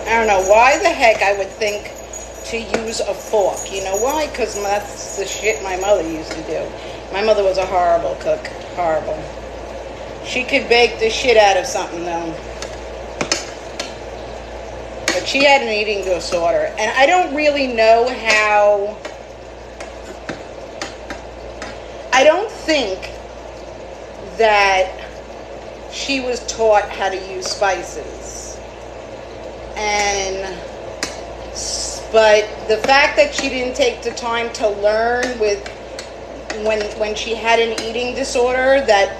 [SPEAKER 1] I don't know why the heck I would think to use a fork. You know why? Because that's the shit my mother used to do. My mother was a horrible cook. Horrible. She could bake the shit out of something, though. But she had an eating disorder. And I don't really know how... I don't think that she was taught how to use spices. But the fact that she didn't take the time to learn when she had an eating disorder that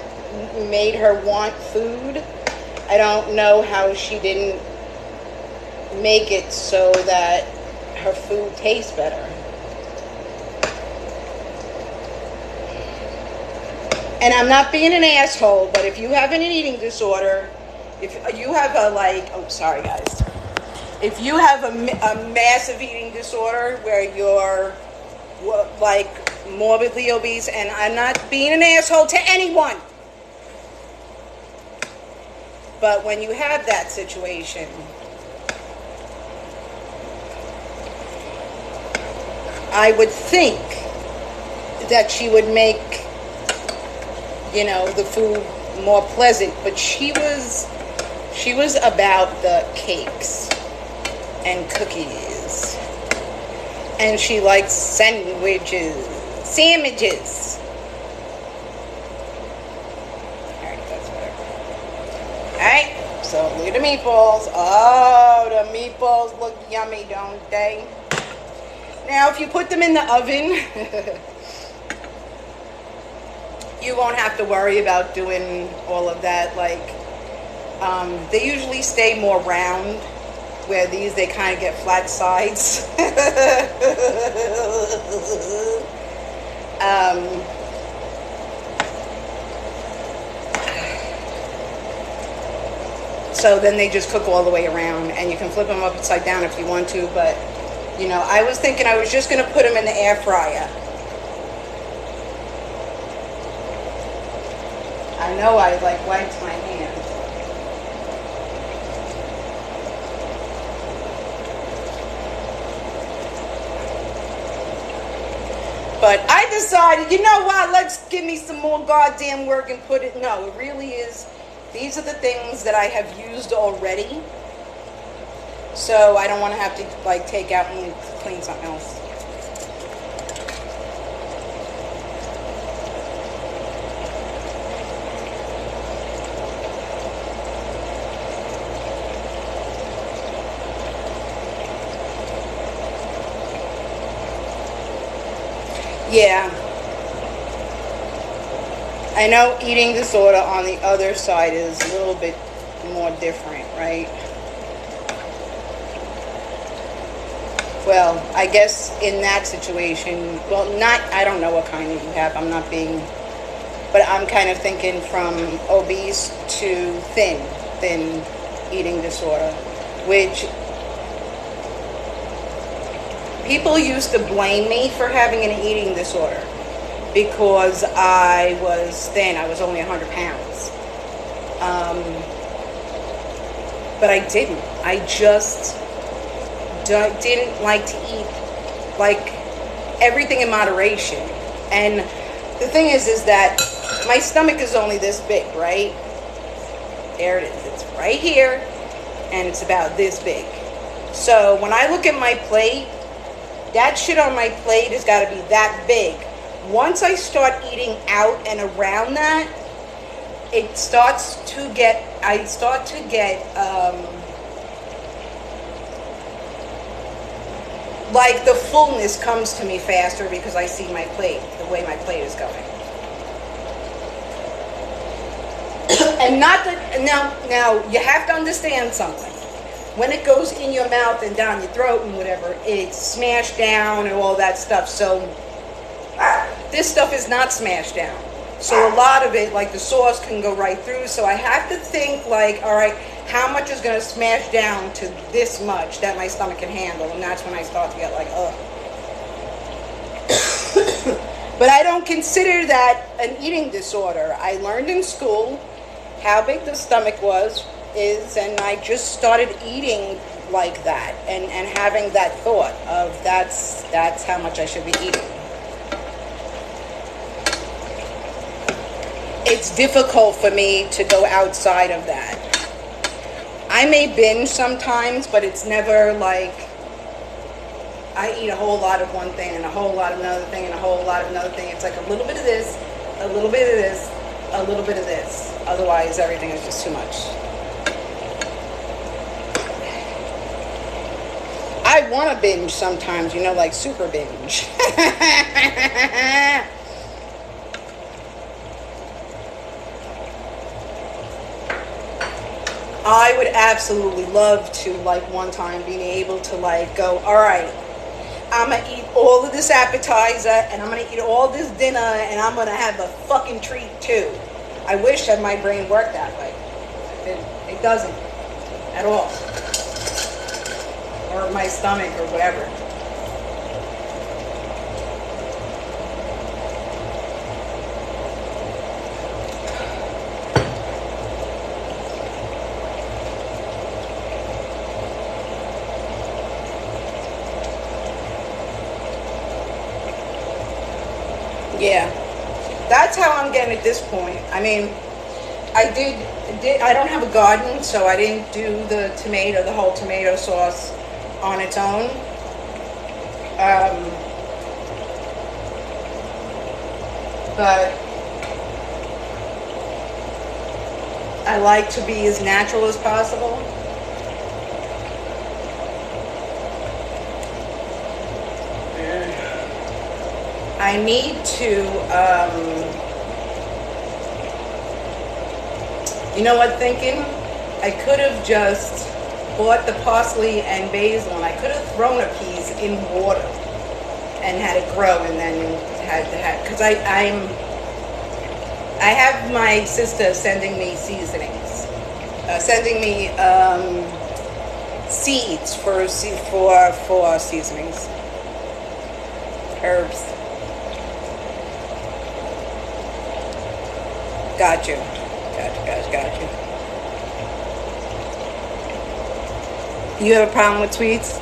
[SPEAKER 1] made her want food, I don't know how she didn't make it so that her food tastes better. And I'm not being an asshole, but if you have an eating disorder, if you have sorry guys. If you have a massive eating disorder where you're like morbidly obese, and I'm not being an asshole to anyone, but when you have that situation, I would think that she would make, you know, the food more pleasant, but she was about the cakes and cookies, and she liked sandwiches. Alright, that's better. Alright, so look at the meatballs. Oh, the meatballs look yummy, don't they? Now, if you put them in the oven, you won't have to worry about doing all of that. Like, they usually stay more round, where these, they kind of get flat sides. So then they just cook all the way around, and you can flip them upside down if you want to, but, you know, I was thinking I was just going to put them in the air fryer. I know I, like, wiped my hands. But I decided, you know what, let's give me some more goddamn work and put it, no, it really is, these are the things that I have used already. So I don't want to have to, like, take out and clean something else. Yeah. I know eating disorder on the other side is a little bit more different, right? Well, I guess in that situation, well, not, I don't know what kind of you have, I'm not being, but I'm kind of thinking from obese to thin eating disorder, which people used to blame me for having an eating disorder because I was thin. I was only 100 pounds. But I didn't. I just didn't like to eat, like, everything in moderation. And the thing is that my stomach is only this big, right? There it is. It's right here, and it's about this big. So when I look at my plate, that shit on my plate has got to be that big. Once I start eating out and around that, it starts to get, I start to get, like, the fullness comes to me faster because I see my plate, the way my plate is going. And not that, now, you have to understand something. When it goes in your mouth and down your throat and whatever, it's smashed down and all that stuff. So this stuff is not smashed down. So a lot of it, like the sauce, can go right through. So I have to think, like, all right, how much is going to smash down to this much that my stomach can handle? And that's when I start to get like, ugh. But I don't consider that an eating disorder. I learned in school how big the stomach is, and I just started eating like that and having that thought of that's how much I should be eating. It's difficult for me to go outside of that. I may binge sometimes, but it's never like I eat a whole lot of one thing and a whole lot of another thing and a whole lot of another thing. It's like a little bit of this, a little bit of this, a little bit of this. Otherwise, everything is just too much. I want to binge sometimes, you know, like super binge. I would absolutely love to, like, one time being able to, like, go, all right, I'm going to eat all of this appetizer and I'm going to eat all this dinner and I'm going to have a fucking treat too. I wish that my brain worked that way. It doesn't at all. Or my stomach or whatever. Yeah, that's how I'm getting at this point. I mean, I don't have a garden, so I didn't do the whole tomato sauce on its own. But I like to be as natural as possible. I need to, you know what, thinking? I could have just bought the parsley and basil, and I could have thrown the peas in water and had it grow, and then because I have my sister sending me seasonings, sending me seeds for seasonings, herbs. Got you. Got you. You have a problem with sweets?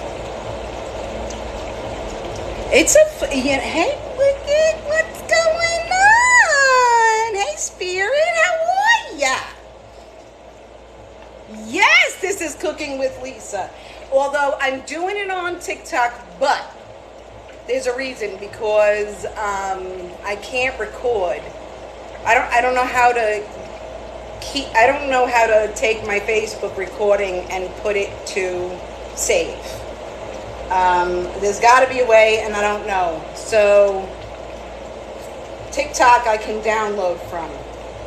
[SPEAKER 1] It's hey, Wicked, what's going on? Hey, Spirit, how are ya? Yes, this is Cooking with Lisa. Although I'm doing it on TikTok, but there's a reason, because I can't record. I don't know how to take my Facebook recording and put it to save. There's got to be a way, and I don't know. So TikTok I can download from.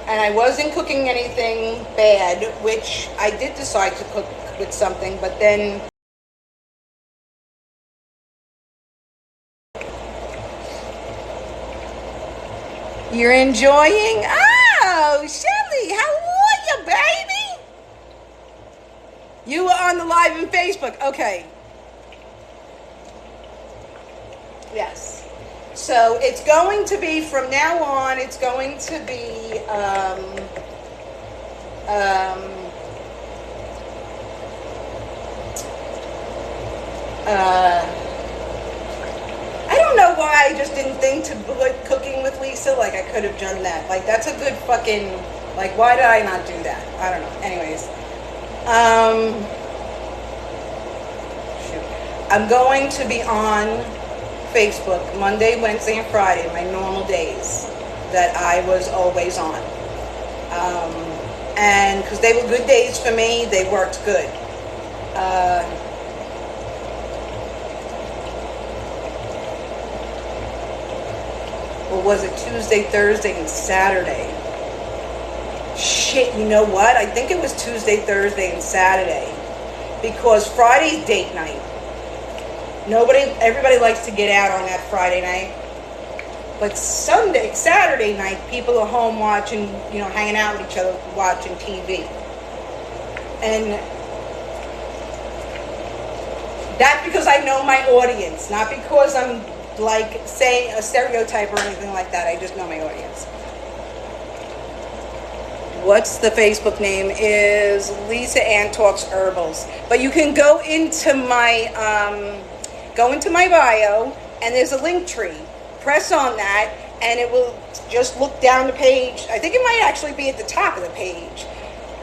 [SPEAKER 1] And I wasn't cooking anything bad, which I did decide to cook with something, but then you're enjoying? Oh, Shelly, how are you, baby? You were on the live in Facebook. Okay. Yes. So it's going to be, from now on, it's going to be, I don't know why I just didn't think to put Cooking with Lisa. Like, I could have done that. Like, that's a good fucking, like, why did I not do that? I don't know. Anyways. Shoot. I'm going to be on Facebook Monday, Wednesday, and Friday, my normal days that I was always on. And because they were good days for me, they worked good. Or was it Tuesday, Thursday, and Saturday? Shit, you know what? I think it was Tuesday, Thursday, and Saturday. Because Friday's date night. Everybody likes to get out on that Friday night. But Saturday night, people are home watching, hanging out with each other, watching TV. And that's because I know my audience, not because I'm like saying a stereotype or anything like that. I just know my audience. What's the Facebook name? Is Lisa Ann Talks Herbals. But you can go into my bio, and there's a link tree. Press on that, and it will just look down the page. I think it might actually be at the top of the page.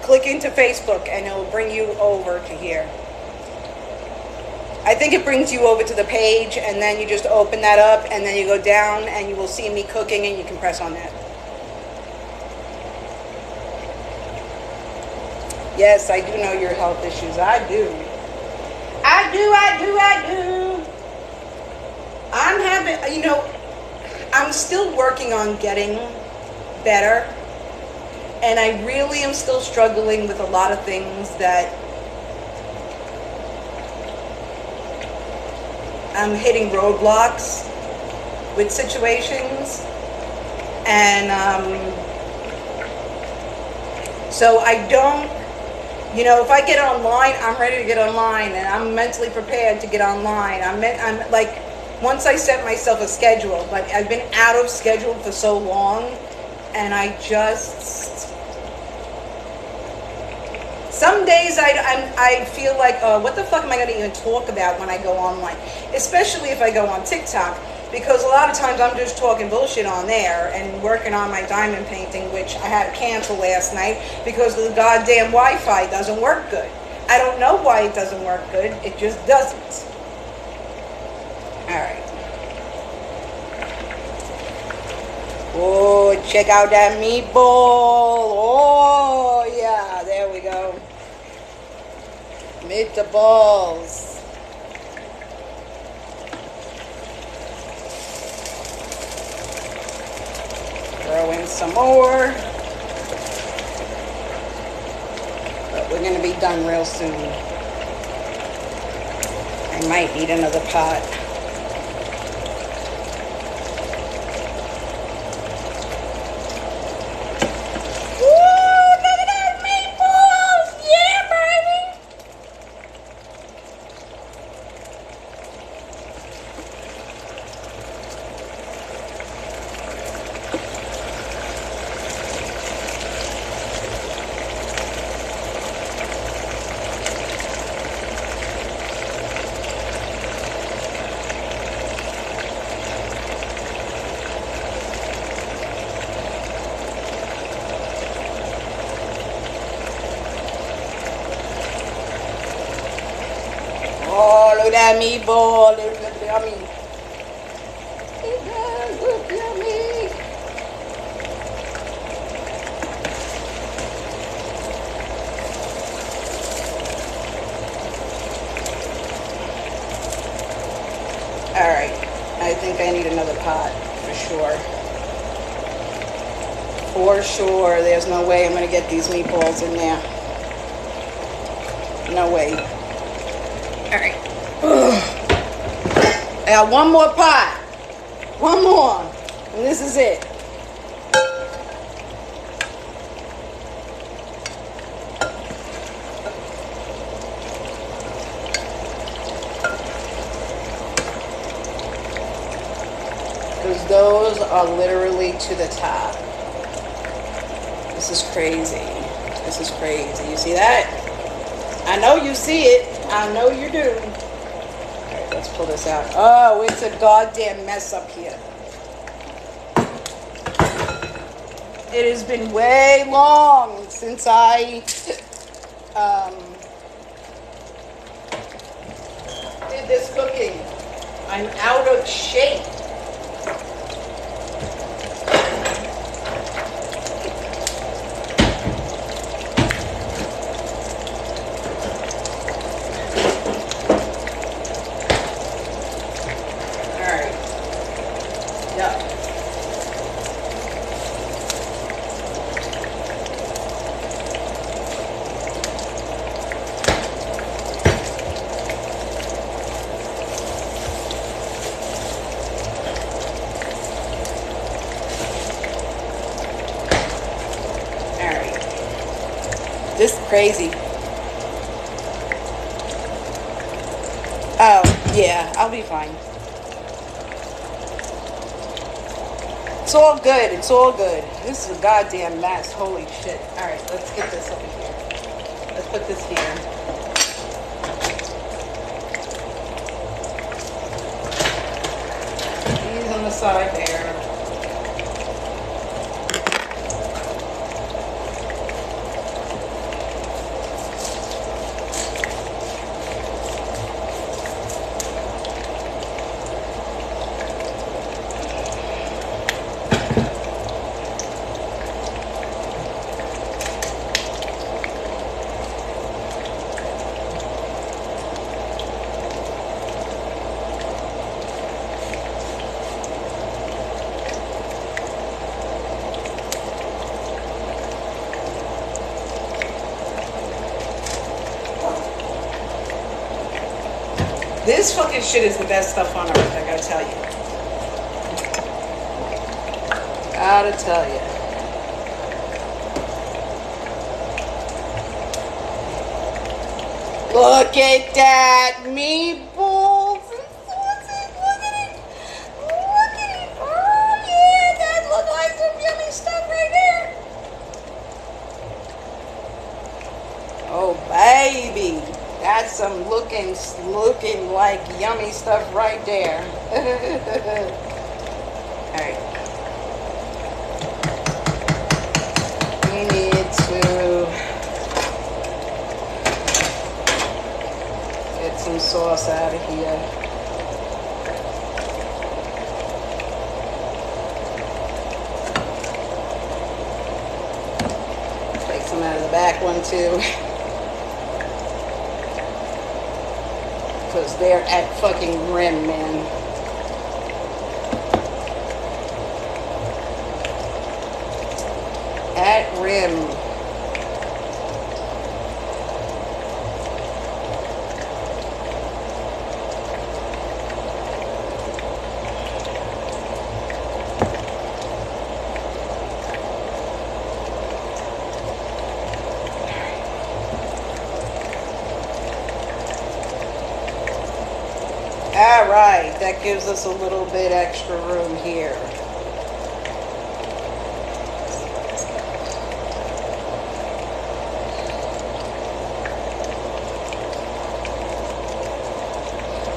[SPEAKER 1] Click into Facebook, and it will bring you over to here. I think it brings you over to the page, and then you just open that up, and then you go down, and you will see me cooking, and you can press on that. Yes, I do know your health issues. I do. I'm having, I'm still working on getting better, and I really am still struggling with a lot of things that I'm hitting roadblocks with situations, and so I don't, if I get online, I'm ready to get online, and I'm mentally prepared to get online. I'm like, once I set myself a schedule, but I've been out of schedule for so long, and I just, some days I feel like, what the fuck am I going to even talk about when I go online? Especially if I go on TikTok. because a lot of times I'm just talking bullshit on there and working on my diamond painting, which I had to cancel last night because the goddamn Wi-Fi doesn't work good. I don't know why it doesn't work good. It just doesn't. All right. Oh, check out that meatball. Oh, yeah. There we go. Meatballs. Throw in some more. But we're going to be done real soon. I might need another pot. Oh, look at that meatball. It looks yummy. It does look yummy. Alright. I think I need another pot. For sure. For sure. There's no way I'm going to get these meatballs in there. No way. Alright. I got one more pot. One more. And this is it. Because those are literally to the top. This is crazy. This is crazy. You see that? I know you see it. I know you do. Alright, let's pull this out. Oh, it's a goddamn mess up here. It has been way long since I did this cooking. I'm out of shape. This is crazy. Oh, yeah, I'll be fine. It's all good. It's all good. This is a goddamn mess. Holy shit. Alright, let's get this up in here. Let's put this here. These on the side there. This fucking shit is the best stuff on earth, I gotta tell you. Gotta tell you. Look at that meatballs and sausage. Look at it. Look at it. Oh, yeah, that looks like some yummy stuff right there. Oh, baby. That's some looking like yummy stuff right there. Alright. We need to get some sauce out of here. Take some out of the back one too. Because they're at fucking rim, man. At rim. All right, that gives us a little bit extra room here.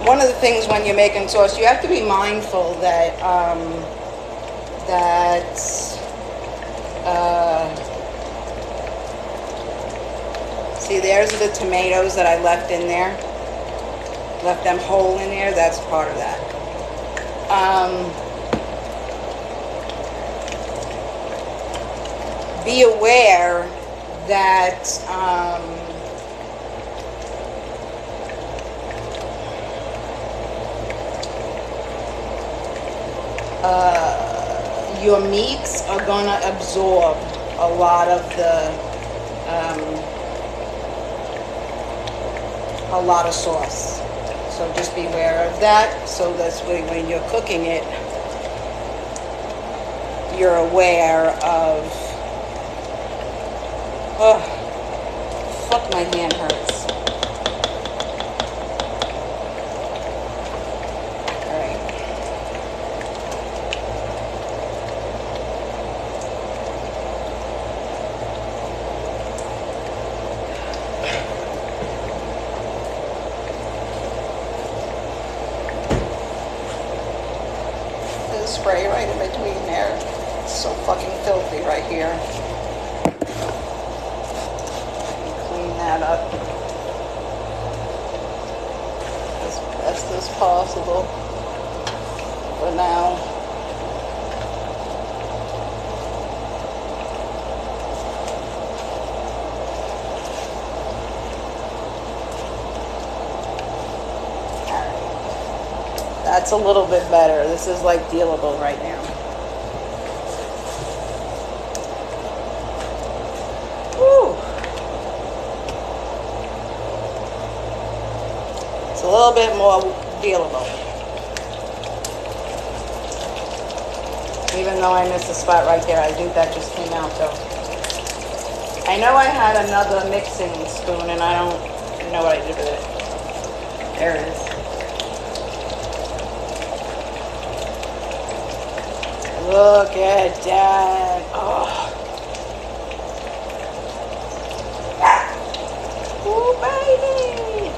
[SPEAKER 1] One of the things when you're making sauce, you have to be mindful that see, there's the tomatoes that I left in there. Left them whole in there. That's part of that. Be aware that your meats are gonna absorb a lot of sauce. So just be aware of that. So that's when you're cooking it, you're aware of. Oh, fuck, my hand hurts. Spray right in between there. It's so fucking filthy right here. Clean that up as best as possible for now. That's a little bit better. This is like dealable right now. Woo. It's a little bit more dealable. Even though I missed a spot right there, I think that just came out though. I know I had another mixing spoon and I don't know what I did with it. There it is. Look at that. Oh. Ooh, baby.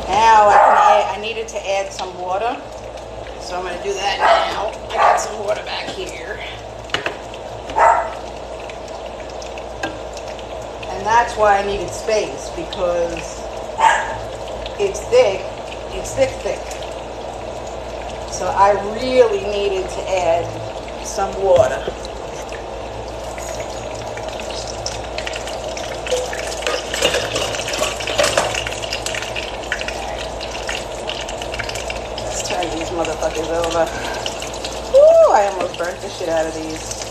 [SPEAKER 1] Now I needed to add some water. So I'm going to do that now. I got some water back here. And that's why I needed space, because it's thick, thick. So I really needed to add some water. Let's turn these motherfuckers over. Woo, I almost burnt the shit out of these.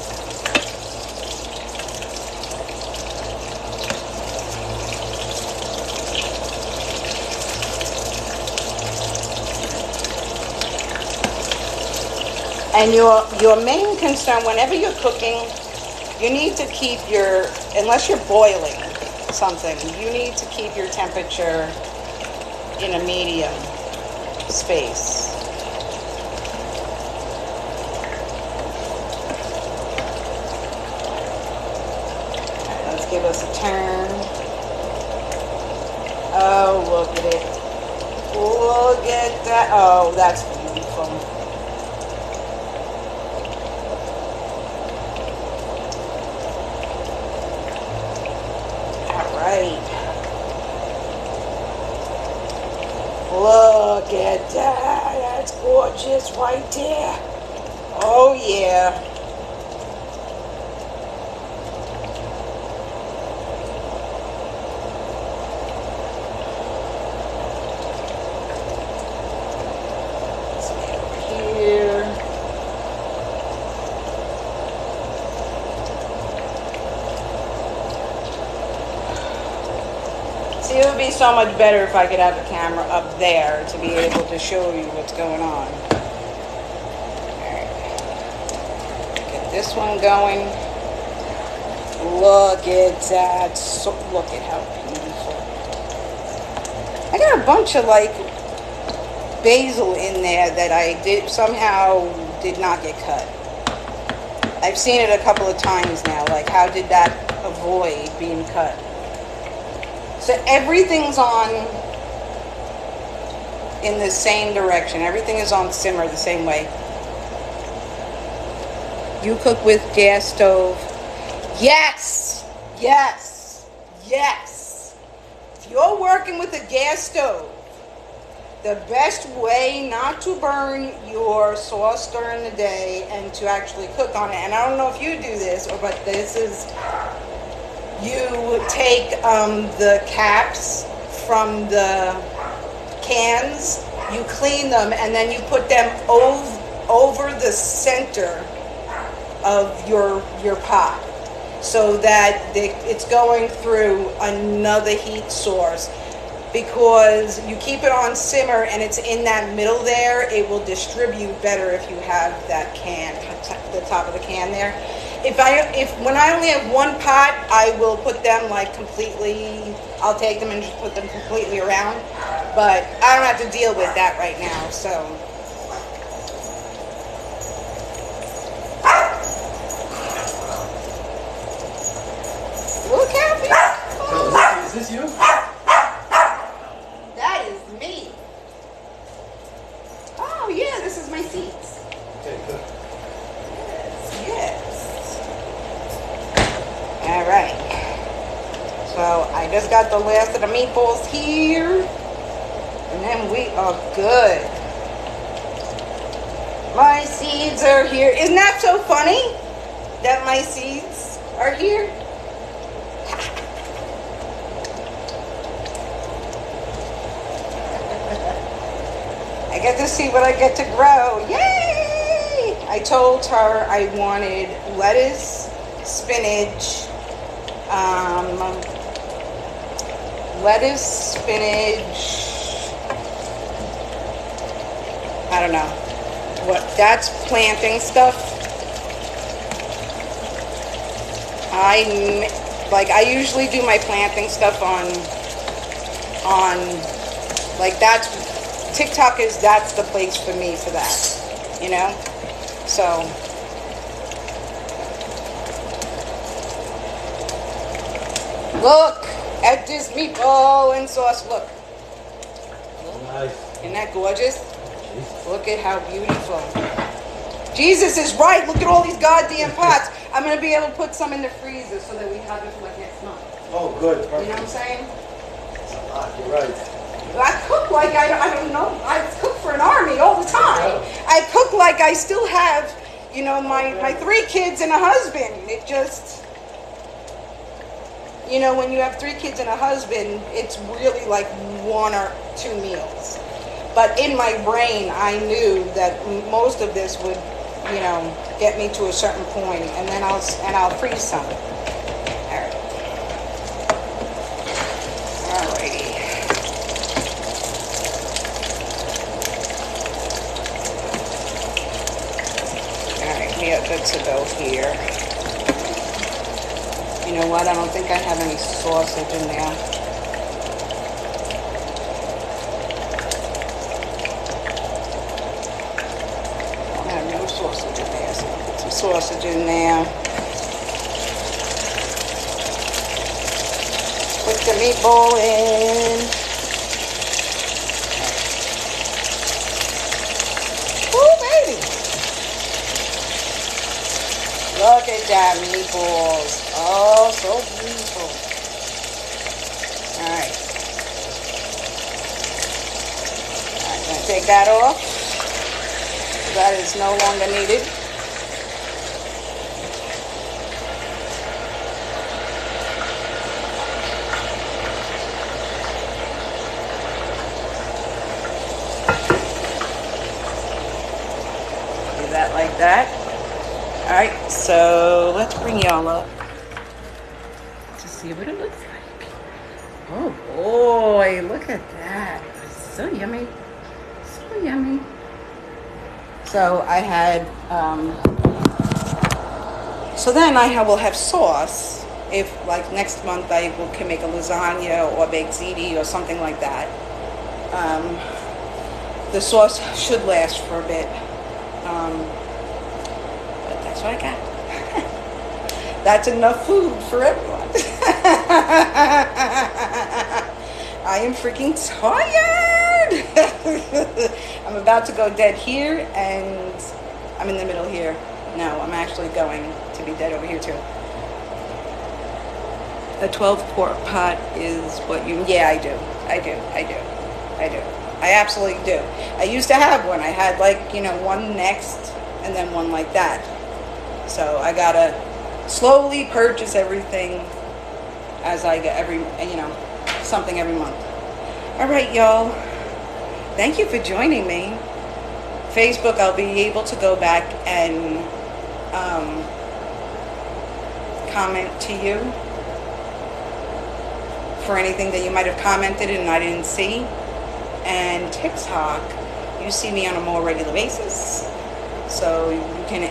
[SPEAKER 1] And your main concern, whenever you're cooking, you need to keep unless you're boiling something, you need to keep your temperature in a medium space. All right, let's give us a turn. at that. Oh, that's beautiful. All right. Look at that. That's gorgeous right there. Oh, yeah. See, it would be so much better if I could have the camera up there to be able to show you what's going on. Alright. Get this one going. Look at that. So, look at how beautiful. I got a bunch of like basil in there that I somehow did not get cut. I've seen it a couple of times now. Like, how did that avoid being cut? So everything's on in the same direction. Everything is on simmer the same way. You cook with gas stove. Yes, yes, yes. If you're working with a gas stove, the best way not to burn your sauce during the day and to actually cook on it, and I don't know if you do this, but this is, you take the caps from the cans, you clean them, and then you put them over the center of your pot so that it's going through another heat source. Because you keep it on simmer and it's in that middle there, it will distribute better if you have that can, the top of the can there. When I only have one pot, I will put them like completely, I'll take them and just put them completely around. But I don't have to deal with that right now, so. Look how beautiful.
[SPEAKER 2] Is this you?
[SPEAKER 1] That is me. Oh yeah, this is my seats.
[SPEAKER 2] Okay, good.
[SPEAKER 1] Yes. All right. So I just got the last of the meatballs here, and then we are good. My seeds are here. Isn't that so funny that my seeds are here? I get to see what I get to grow. Yay! I told her I wanted lettuce, spinach, I don't know. That's planting stuff. I usually do my planting stuff on like TikTok that's the place for me for that, you know? So, look at this meatball and sauce, look.
[SPEAKER 2] Nice.
[SPEAKER 1] Isn't that gorgeous? Look at how beautiful. Jesus is right, look at all these goddamn pots. I'm gonna be able to put some in the freezer so that we have it for like next month.
[SPEAKER 2] Oh, good. Perfect.
[SPEAKER 1] You know what I'm saying?
[SPEAKER 2] It's a lot. You're right.
[SPEAKER 1] I cook like I don't know. I cook for an army all the time. I cook like I still have, you know, my 3 kids and a husband. It just, you know, when you have 3 kids and a husband, it's really like 1 or 2 meals. But in my brain, I knew that most of this would, you know, get me to a certain point, and then I'll freeze some. All right. Alrighty. We are good to go here. You know what? I don't think I have any sausage in there. I have no sausage in there, so I'll put some sausage in there. Put the meatball in. Look at that meatballs. Oh, so beautiful. All right. All right, gonna take that off. That is no longer needed. Do that like that. All right, so let's bring y'all up to see what it looks like. Oh boy, look at that. So yummy. So yummy. So I had, so then will have sauce. If like next month can make a lasagna or baked ziti or something like that. The sauce should last for a bit. But that's what I got. That's enough food for everyone. I am freaking tired. I'm about to go dead here, and I'm in the middle here. No, I'm actually going to be dead over here too. A 12-quart pot is what you... Yeah, I do. I absolutely do. I used to have one. I had one next and then one like that. So I gotta slowly purchase everything as I get something every month. All right, y'all. Thank you for joining me. Facebook, I'll be able to go back and comment to you for anything that you might have commented and I didn't see. And TikTok, you see me on a more regular basis, so you can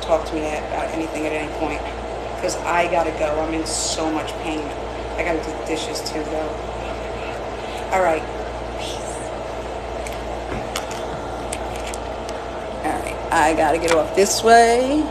[SPEAKER 1] talk to me about anything at any point, because I gotta go. I'm in so much pain. I gotta do the dishes too though. All right, peace. All right, I gotta get off this way.